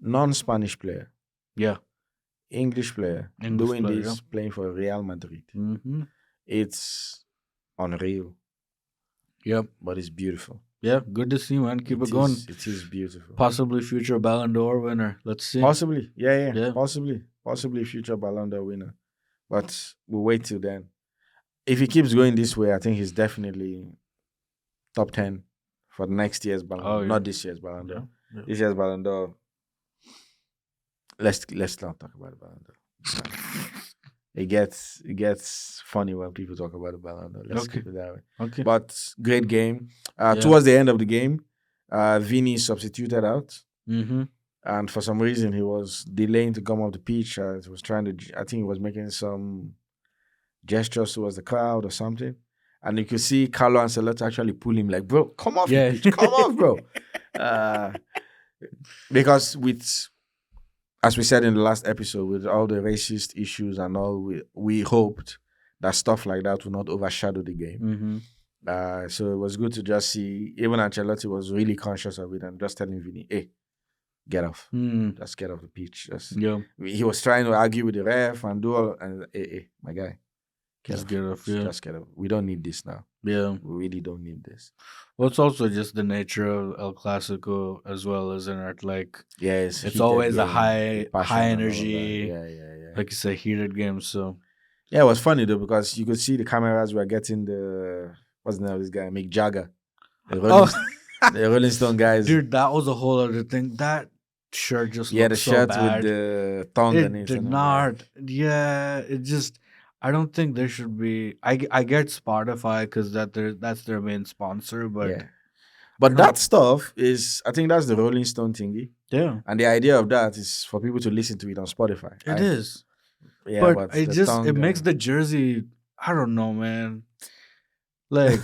non-Spanish player. Yeah. English player playing for Real Madrid. Mm-hmm. It's unreal. Yep. But it's beautiful. Yeah, good to see, man. Keep it going. It is beautiful. Possibly future Ballon d'Or winner. Let's see. Possibly. Yeah. Possibly future Ballon d'Or winner. But we'll wait till then. If he keeps going this way, I think he's definitely top 10 for next year's Ballon d'Or. Not this year's Ballon d'Or. Yeah. This year's Ballon d'Or. Let's not talk about the Ballon d'Or. It gets funny when people talk about the Ballon d'Or. Let's keep it that way. Okay. But great game. Towards the end of the game, Vini substituted out. Mm-hmm. And for some reason, he was delaying to come off the pitch. I think he was making some gestures towards the crowd or something. And you could see Carlo Ancelotti actually pull him like, bro, come off the pitch. Come off, bro. Because as we said in the last episode, with all the racist issues and all, we hoped that stuff like that would not overshadow the game. Mm-hmm. So it was good to just see, even Ancelotti was really conscious of it and just telling Vini, hey, get off. Just get off the pitch. He was trying to argue with the ref and do all, and hey, my guy, Just get off. Just get off. We don't need this now. Yeah. We really don't need this. Well, it's also just the nature of El Clasico as well, isn't it? Like, it's always a high energy, like you say, heated game. So, yeah, it was funny though because you could see the cameras were getting what's the name of this guy, Mick Jagger, the Rolling Stone guys. Dude, that was a whole other thing. That shirt just looked the so shirt bad. with the tongue It on it. did not. Yeah, it just. I don't think there should be. I get Spotify because that's their main sponsor, but that stuff is. I think that's the Rolling Stone thingy. Yeah, and the idea of that is for people to listen to it on Spotify. It is. Yeah, but it makes the jersey. I don't know, man. Like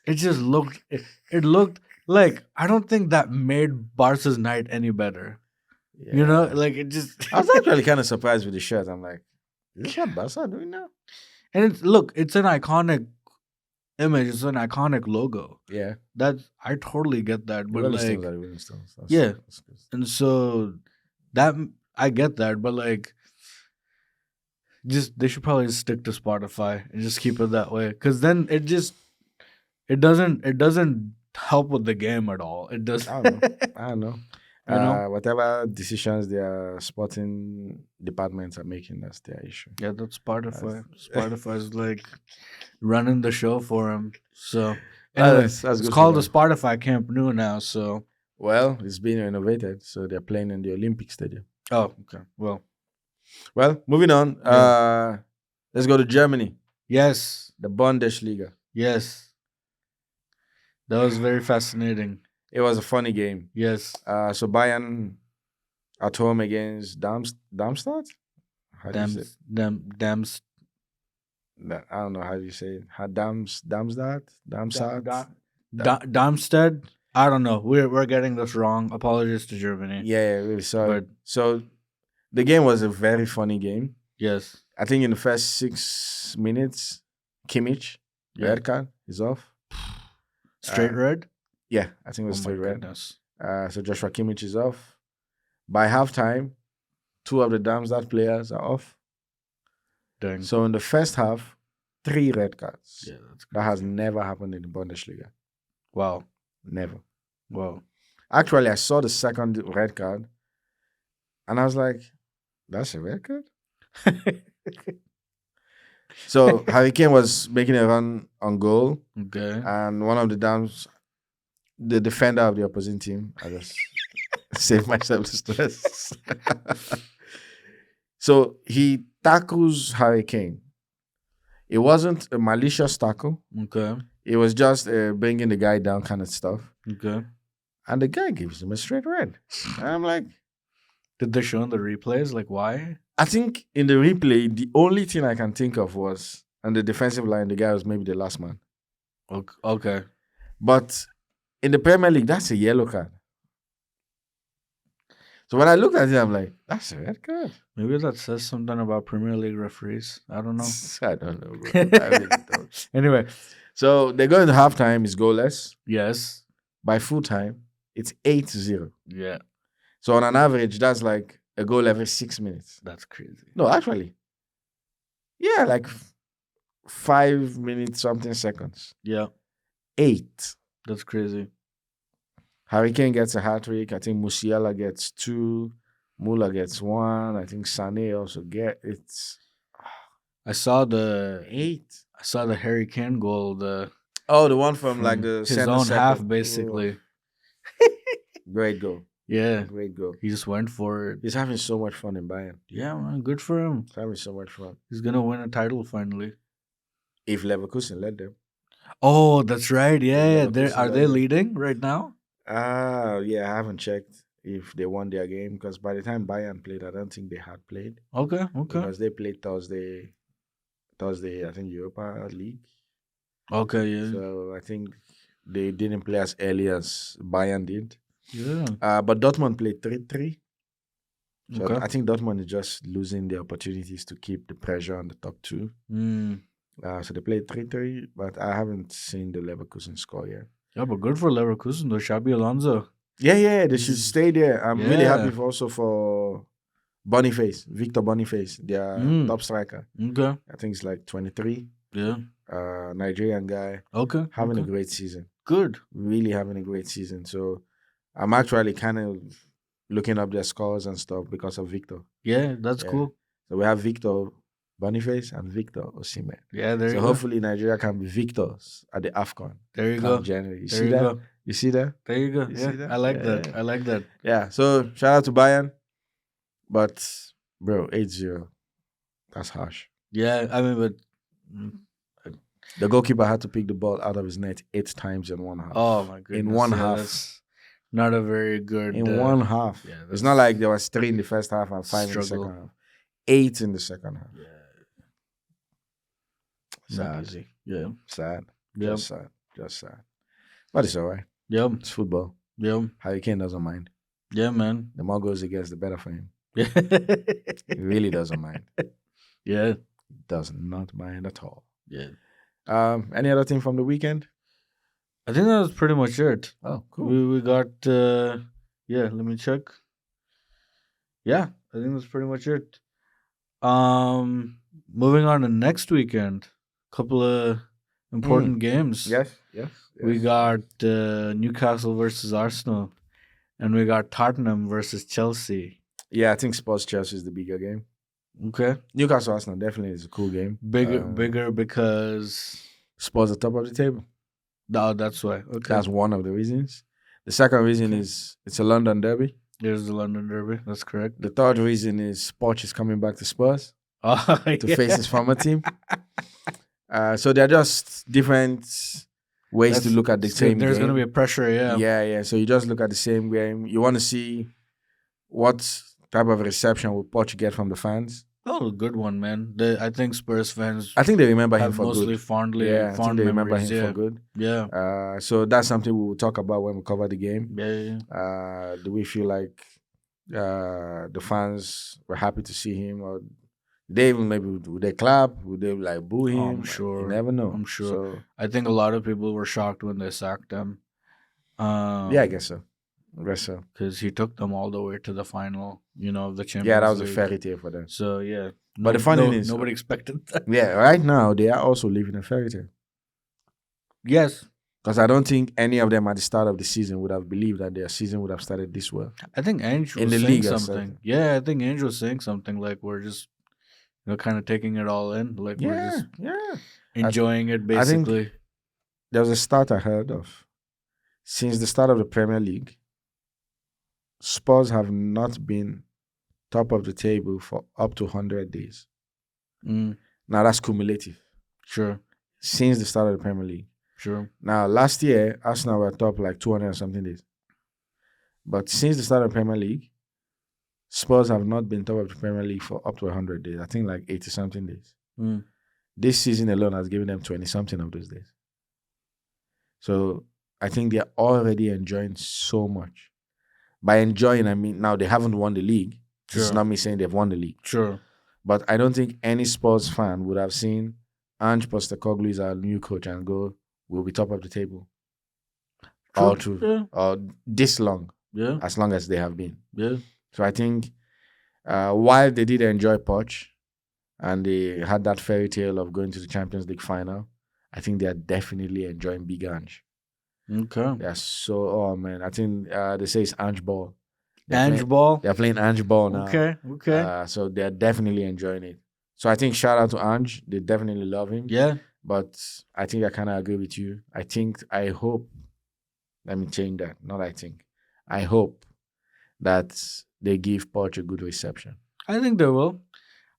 it just looked. It looked like I don't think that made Barca's night any better. Yeah. You know, like it just. I was actually kind of surprised with the shirt. I'm like, is this what Barca doing now? And it's an iconic image. It's an iconic logo. Yeah, I totally get that. But Rolling Stones. That's and so that I get that, but like, they should probably just stick to Spotify and just keep it that way. Because then it doesn't help with the game at all. It does. I don't know. You know? Whatever decisions their sporting departments are making, that's their issue. Yeah, that's Spotify. Spotify's like running the show for them. So anyway, it's called the Spotify Camp Nou now. So it's being renovated, so they're playing in the Olympic Stadium. Oh, okay. Well, moving on. Let's go to Germany. Yes, the Bundesliga. Yes, that was very fascinating. It was a funny game. Yes. So Bayern at home against Darmstadt? I don't know how you say it. Darmstadt? I don't know. We're getting this wrong. Apologies to Germany. Yeah, really sorry. So the game was a very funny game. Yes. I think in the first 6 minutes, Kimmich, Yeah. red card, is off. Straight red? Yeah, I think it was Oh my straight red. goodness. So Joshua Kimmich is off. By halftime, 2 of the Darmstadt players are off. Dang. So in the first half, 3 red cards. Yeah, that's That has crazy. never happened in the Bundesliga. Wow. Never. Wow. Actually, I saw the second red card and I was like, that's a red card? So Harry Kane was making a run on goal Okay. and one of the Dams, the defender of the opposing team, I just saved myself the stress. So he tackles Harry Kane. It wasn't a malicious tackle. Okay. It was just bringing the guy down kind of stuff. Okay. And the guy gives him a straight red. And I'm like, Did they show in the replays? Like, why? I think in the replay, the only thing I can think of was on the defensive line, the guy was maybe the last man. Okay. But in the Premier League, that's a yellow card. So when I looked at it, I'm like, that's a red card. Maybe that says something about Premier League referees. I don't know. I don't know, bro. I really don't. Anyway. So they go into halftime, it's goalless. Yes. By full time, it's 8-0. Yeah. So on an average, that's like a goal every 6 minutes. That's crazy. No, actually. Yeah, like 5 minutes, something seconds. Yeah. 8. That's crazy. Harry Kane gets a hat-trick. I think Musiala gets 2. Muller gets 1. I think Sané also it's I saw the 8. I saw the Harry Kane goal, the one from like the his center own circle. half, basically. Great goal. Yeah. Great goal. He just went for it. He's having so much fun in Bayern. Yeah, man. Good for him. He's having so much fun. He's gonna win a title finally. If Leverkusen led them. Oh, that's right. Yeah. Leverkusen Are led they them. leading right now? Yeah, I haven't checked if they won their game because by the time Bayern played, I don't think they had played. Okay. Because they played Thursday, I think Europa League. Okay, yeah. So I think they didn't play as early as Bayern did. Yeah. But Dortmund played 3-3. So Okay. I think Dortmund is just losing the opportunities to keep the pressure on the top 2. So they played 3-3, but I haven't seen the Leverkusen score yet. Yeah, but good for Leverkusen, though. Xabi Alonso. Yeah, they should stay there. I'm really Yeah. happy for Boniface, Victor Boniface, their top striker. Okay. I think it's like 23. Yeah. Nigerian guy. Okay. Having a great season. Good. Really having a great season. So I'm actually kind of looking up their scores and stuff because of Victor. Yeah, that's cool. So we have Victor Boniface and Victor Osimhen. Yeah, there you So go. hopefully Nigeria can be victors at the AFCON. There you come go. January. You There see you that? go. You see that? There you go. You Yeah, see that? I like Yeah, that. yeah. I like that. Yeah. So shout out to Bayern. But bro, 8-0. That's harsh. Yeah, I mean, but The goalkeeper had to pick the ball out of his net 8 times in one half. oh my goodness. In one yeah, half. That's not a very good. In one half. Yeah, It's not like there was 3 in the first half and 5 in the Struggle. second half. 8 in the second half. Yeah. Sad. Not easy. Yeah. Sad. Yep. Just sad. Just sad. But it's all right. Yep. It's football. Yep. Harry Kane doesn't mind. Yeah, man. The more goals he gets, the better for him. Yeah. He really doesn't mind. Yeah. Does not mind at all. Yeah. Any other thing from the weekend? I think that was pretty much it. Oh, cool. We got let me check. Yeah, I think that's pretty much it. Moving on to next weekend, couple of important games. Yes. We got Newcastle versus Arsenal, and we got Tottenham versus Chelsea. Yeah, I think Spurs Chelsea is the bigger game. Okay, Newcastle Arsenal definitely is a cool game. bigger because Spurs at top of the table. no, that's why. Okay, That's one of the reasons. The second reason is it's a London derby. there's the London Derby. That's correct. The third reason is Poch is coming back to Spurs Oh, to face his former team. So they're just different ways to look at the same There's game. going to be a pressure, yeah. Yeah. So you just look at the same game. You want to see what type of reception will Poch get from the fans. Oh, good one, man. I think Spurs fans I think they remember him have for mostly good. fond I think they remember memories. him Yeah. for good. Yeah. So that's something we will talk about when we cover the game. Yeah. Do we feel like the fans were happy to see him, or They even maybe would they clap? Would they like boo Oh, him? I'm You sure. never know. I'm sure. So I think a lot of people were shocked when they sacked him. yeah, I guess so. I guess so. Because he took them all the way to the final, of the Yeah, that Champions was a League. fairy tale for them. So yeah, But the funny thing is, nobody expected that. yeah, right now they are also living a fairy tale. Yes, Because I don't think any of them at the start of the season would have believed that their season would have started this well. I think Ange In was the saying league, I something. said. Yeah, I think Ange was saying something like we're just kind of taking it all in, like we're Yeah, just yeah. enjoying it I think basically. there was a stat I heard of. Since the start of the Premier League, Spurs have not been top of the table for up to 100 days. Mm, Now that's cumulative. sure, Since the start of the Premier League. sure. Now, last year, Arsenal were top like 200 and something days. But since the start of the Premier League, Spurs have not been top of the Premier League for up to 100 days. I think like 80 something days. Mm. This season alone has given them 20 something of those days. So I think they're already enjoying so much. By enjoying, I mean now they haven't won the league. This is Sure. not me saying they've won the league. Sure. But I don't think any Spurs fan would have seen Ange Postecoglou is our new coach and go, we'll be top of the table. All through, Yeah. or this long, Yeah. as long as they have been. Yeah. So I think while they did enjoy Poch and they had that fairy tale of going to the Champions League final, I think they are definitely enjoying Big Ange. Okay. They are so, oh man, I think they say it's Ange Ball. Ange Ball. They're playing Ange Ball now. Okay. So they're definitely enjoying it. So I think shout out to Ange. They definitely love him. Yeah. But I think I kind of agree with you. I hope, let me change that. Not I think. I hope that they give Poch a good reception. I think they will.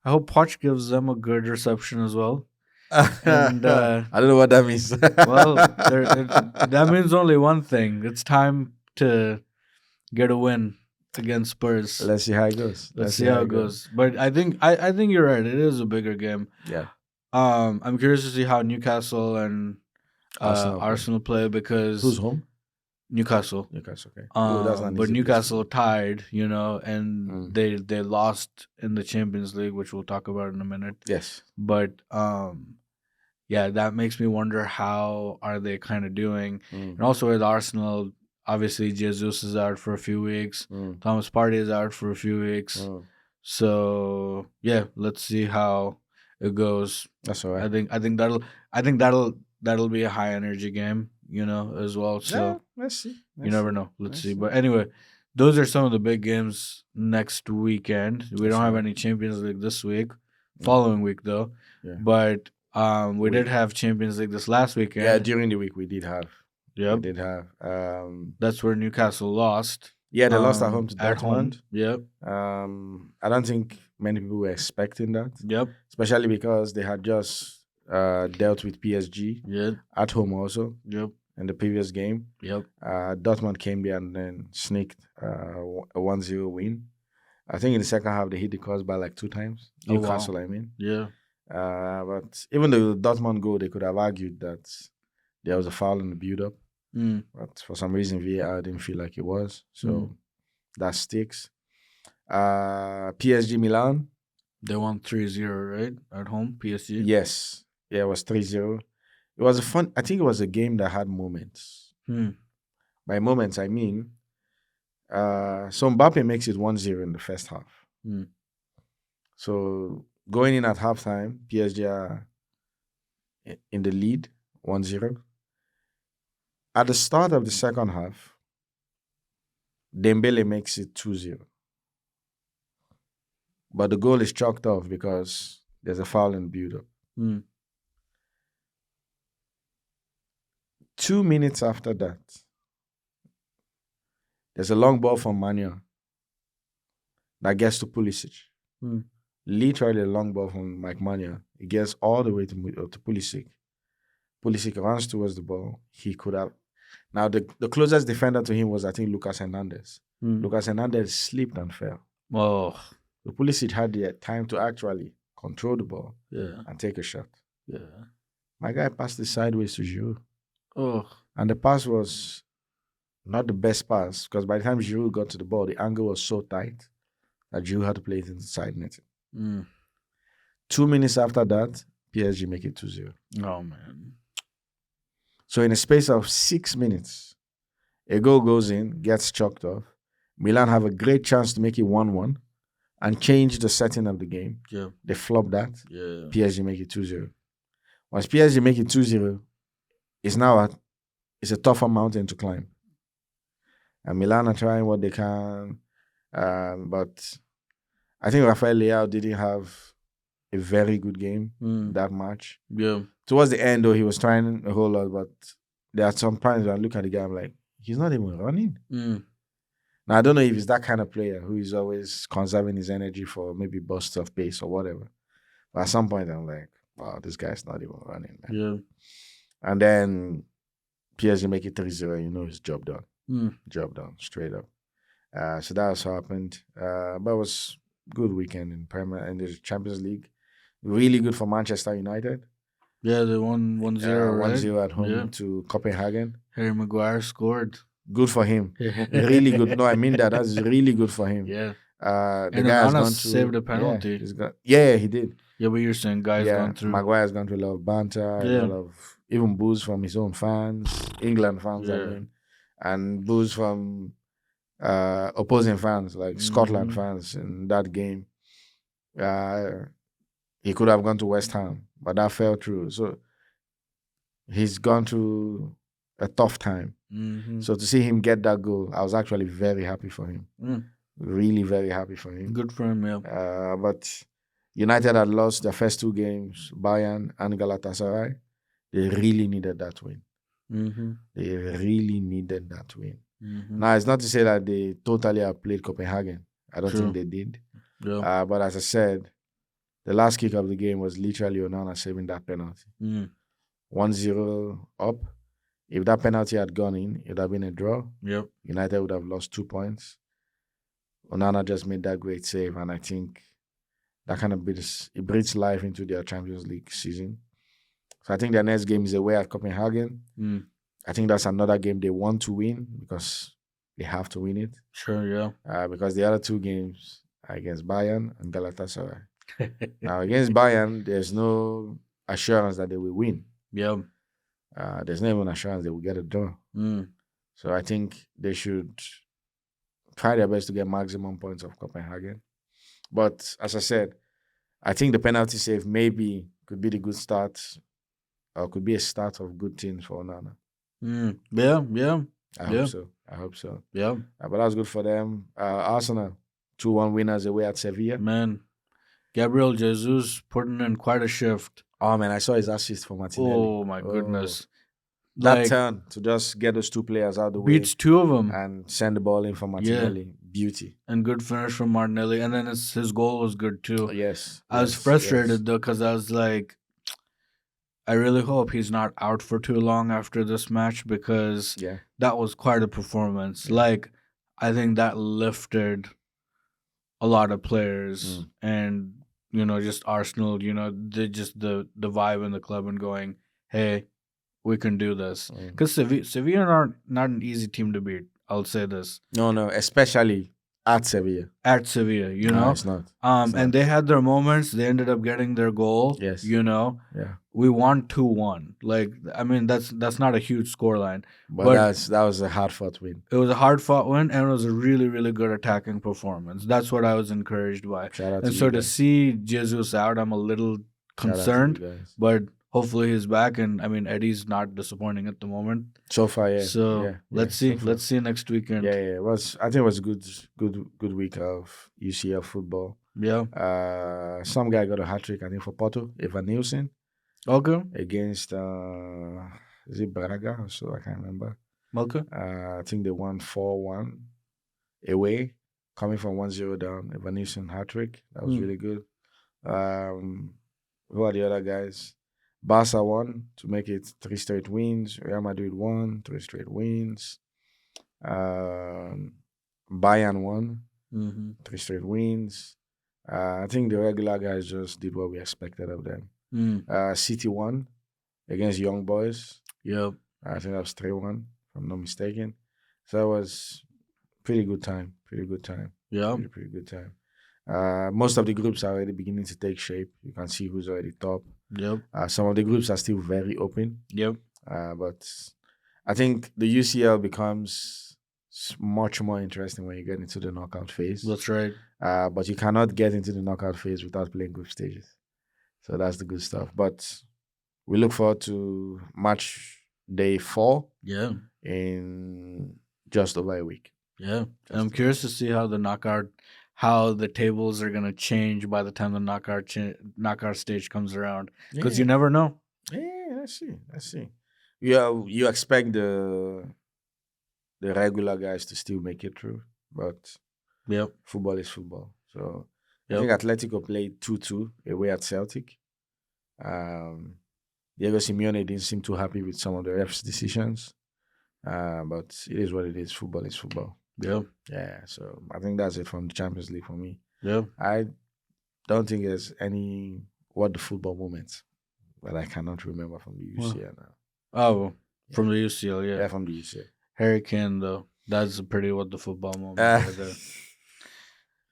I hope Poch gives them a good reception as well. And I don't know what that means. well, that means only one thing. It's time to get a win against Spurs. Let's see how it goes. Let's see how it goes. But I think you're right. It is a bigger game. Yeah. I'm curious to see how Newcastle and Arsenal play because who's home? Newcastle. Newcastle. Okay. But easy place Newcastle to tied, and they lost in the Champions League, which we'll talk about in a minute. Yes. But yeah, that makes me wonder how are they kind of doing, and also with Arsenal, obviously Jesus is out for a few weeks, Thomas Partey is out for a few weeks, so yeah, let's see how it goes. That's all right. I think that'll be a high energy game, as well. So yeah, let's see. you never know. Let's see. But anyway, those are some of the big games next weekend. We don't have any Champions League this week. Following week though, but we did have Champions League this last weekend. Yeah, during the week we did have. Yep. We did have. That's where Newcastle lost. Yeah, they lost at home to Dortmund. At home. Yep. I don't think many people were expecting that. Yep. Especially because they had just dealt with PSG. Yep. At home also. Yep. In the previous game. Yep. Dortmund came there and then sneaked a 1-0 win. I think in the second half they hit the crossbar like 2 times. Newcastle, I mean. Yeah. But even though the Dortmund goal, they could have argued that there was a foul in the build-up. But for some reason, VAR didn't feel like it was. So that sticks. PSG Milan. They won 3-0, right? At home, PSG? Yes. Yeah, it was 3-0. It was I think it was a game that had moments. By moments, I mean, so Mbappe makes it 1-0 in the first half. So going in at halftime, PSG are in the lead, 1-0. At the start of the second half, Dembele makes it 2-0. But the goal is chalked off because there's a foul in the build-up. 2 minutes after that, there's a long ball from Manuel that gets to Pulisic. Literally a long ball from Mike Manuel. It gets all the way to Pulisic. Pulisic runs towards the ball. He could have. Now, the closest defender to him was, I think, Lucas Hernandez. Lucas Hernandez slipped and fell. Oh. So Pulisic had the time to actually control the ball and take a shot. Yeah. My guy passed it sideways to Giroud. Oh. And the pass was not the best pass because by the time Giroud got to the ball, the angle was so tight that Giroud had to play it inside net. 2 minutes after that, PSG make it 2-0. Oh man. So in a space of 6 minutes, a goal goes in, gets chalked off. Milan have a great chance to make it 1-1 and change the setting of the game. Yeah. They flop that. Yeah. PSG make it 2-0. Once PSG make it 2-0, it's a tougher mountain to climb. And Milan are trying what they can. But I think Rafael Leao didn't have a very good game that match. Yeah. Towards the end, though, he was trying a whole lot, but there are some times when I look at the guy, I'm like, he's not even running. Now, I don't know if he's that kind of player who is always conserving his energy for maybe bursts of pace or whatever. But at some point, I'm like, wow, this guy's not even running, man. Yeah. And then PSG make it 3-0, you know it's job done. Job done, straight up. So that was what happened. But it was good weekend in the Champions League. Really good for Manchester United. Yeah, they won 1-0, right? 1-0 at home to Copenhagen. Harry Maguire scored. Good for him. Really good. No, I mean that. That's really good for him. Yeah. The And guy has Onana gone through. saved a penalty. Yeah, he did. Yeah, but you're saying guys gone through. Maguire's gone through a lot of banter, a lot of even boos from his own fans, England fans, I mean, and boos from opposing fans, like Scotland fans in that game. He could have gone to West Ham, but that fell through. So he's gone through a tough time. So to see him get that goal, I was actually very happy for him. Really very happy for him. Good for him, yeah. But United had lost their first two games, Bayern and Galatasaray. They really needed that win. They really needed that win. Now, it's not to say that they totally outplayed Copenhagen. I don't think they did. Yeah. But as I said, the last kick of the game was literally Onana saving that penalty. 1-0 up. If that penalty had gone in, it would have been a draw. Yep. United would have lost 2 points. Onana just made that great save, and I think that kind of breathes life into their Champions League season. So I think their next game is away at Copenhagen. I think that's another game they want to win because they have to win it. Sure, yeah. Because the other two games are against Bayern and Galatasaray. Now, against Bayern, there's no assurance that they will win. Yeah. There's no even assurance they will get a draw. So I think they should try their best to get maximum points of Copenhagen. But as I said, I think the penalty save maybe could be the good start or could be a start of good things for Onana. Yeah. I hope so. Yeah. But that was good for them. Arsenal, 2-1 winners away at Sevilla. Man, Gabriel Jesus putting in quite a shift. Oh, man, I saw his assist for Martinelli. Oh, my goodness. That turn to just get those two players out of the way. Beats two of them. And send the ball in for Martinelli. Yeah. Beauty. And good finish from Martinelli. And then his goal was good too. Yes. I was frustrated though because I was like, I really hope he's not out for too long after this match because that was quite a performance. Like, I think that lifted a lot of players and, you know, just Arsenal, you know, the vibe in the club and going, hey, we can do this. Because Sevilla are not an easy team to beat. I'll say this. No, especially at Sevilla. At Sevilla, you know? No, it's not. And they had their moments. They ended up getting their goal. Yes. You know? Yeah. We won 2-1. Like, I mean, that's not a huge scoreline. But that was a hard-fought win. It was a hard-fought win, and it was a really, really good attacking performance. That's what I was encouraged by. Shout out and to so you to guys. see Jesus out, I'm a little concerned. But hopefully he's back, and I mean Eddie's not disappointing at the moment. So far, yeah. So let's see. So let's see next weekend. Yeah. I think it was a good week of UCL football. Yeah. Some guy got a hat trick, I think, for Porto, Evan Nielsen. Okay. Against is it Braga or so? I can't remember. Okay. I think they won 4-1 away, coming from 1-0 down. Evan Nielsen hat trick. That was really good. Who are the other guys? Barca won to make it 3 straight wins. Real Madrid won 3 straight wins. Bayern won 3 straight wins. I think the regular guys just did what we expected of them. City won against Young Boys. Yep. I think that was 3-1, if I'm not mistaken. So it was pretty good time. Yeah. Pretty good time. Most of the groups are already beginning to take shape. You can see who's already top. Yep. Some of the groups are still very open. Yep. But I think the UCL becomes much more interesting when you get into the knockout phase. That's right. But you cannot get into the knockout phase without playing group stages. So that's the good stuff. But we look forward to match day 4 Yeah. in just over a week. Yeah. And I'm curious to see how the tables are gonna change by the time the knockout stage comes around. Because you never know. Yeah, I see. You expect the regular guys to still make it through, but Yep. football is football. So I Yep. think Atletico played 2-2 away at Celtic. Diego Simeone didn't seem too happy with some of the refs' decisions, but it is what it is. Football is football. Yep. Yeah, so I think that's it from the Champions League for me. Yep. I don't think there's any what the football moments that I cannot remember from the UCL now. Oh, from the UCL, yeah. Yeah, from the UCL. Harry Kane though. That's a pretty what the football moment right there.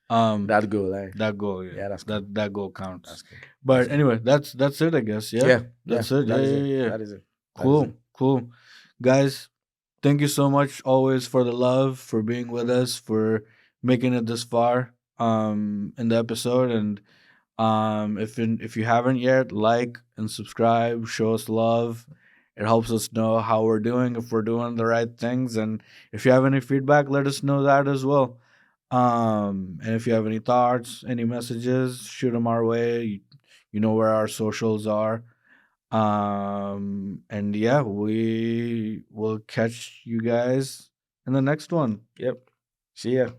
That goal, eh? That goal, yeah. Yeah, that's cool. That goal counts. That's cool. But anyway, that's it, I guess. Yeah. Yeah, That's it. Yeah. That is it. Cool. Guys, thank you so much always for the love, for being with us, for making it this far in the episode. And if you haven't yet, like and subscribe, show us love. It helps us know how we're doing, if we're doing the right things. And if you have any feedback, let us know that as well. And if you have any thoughts, any messages, shoot them our way. You know where our socials are. And yeah, we will catch you guys in the next one. Yep. See ya.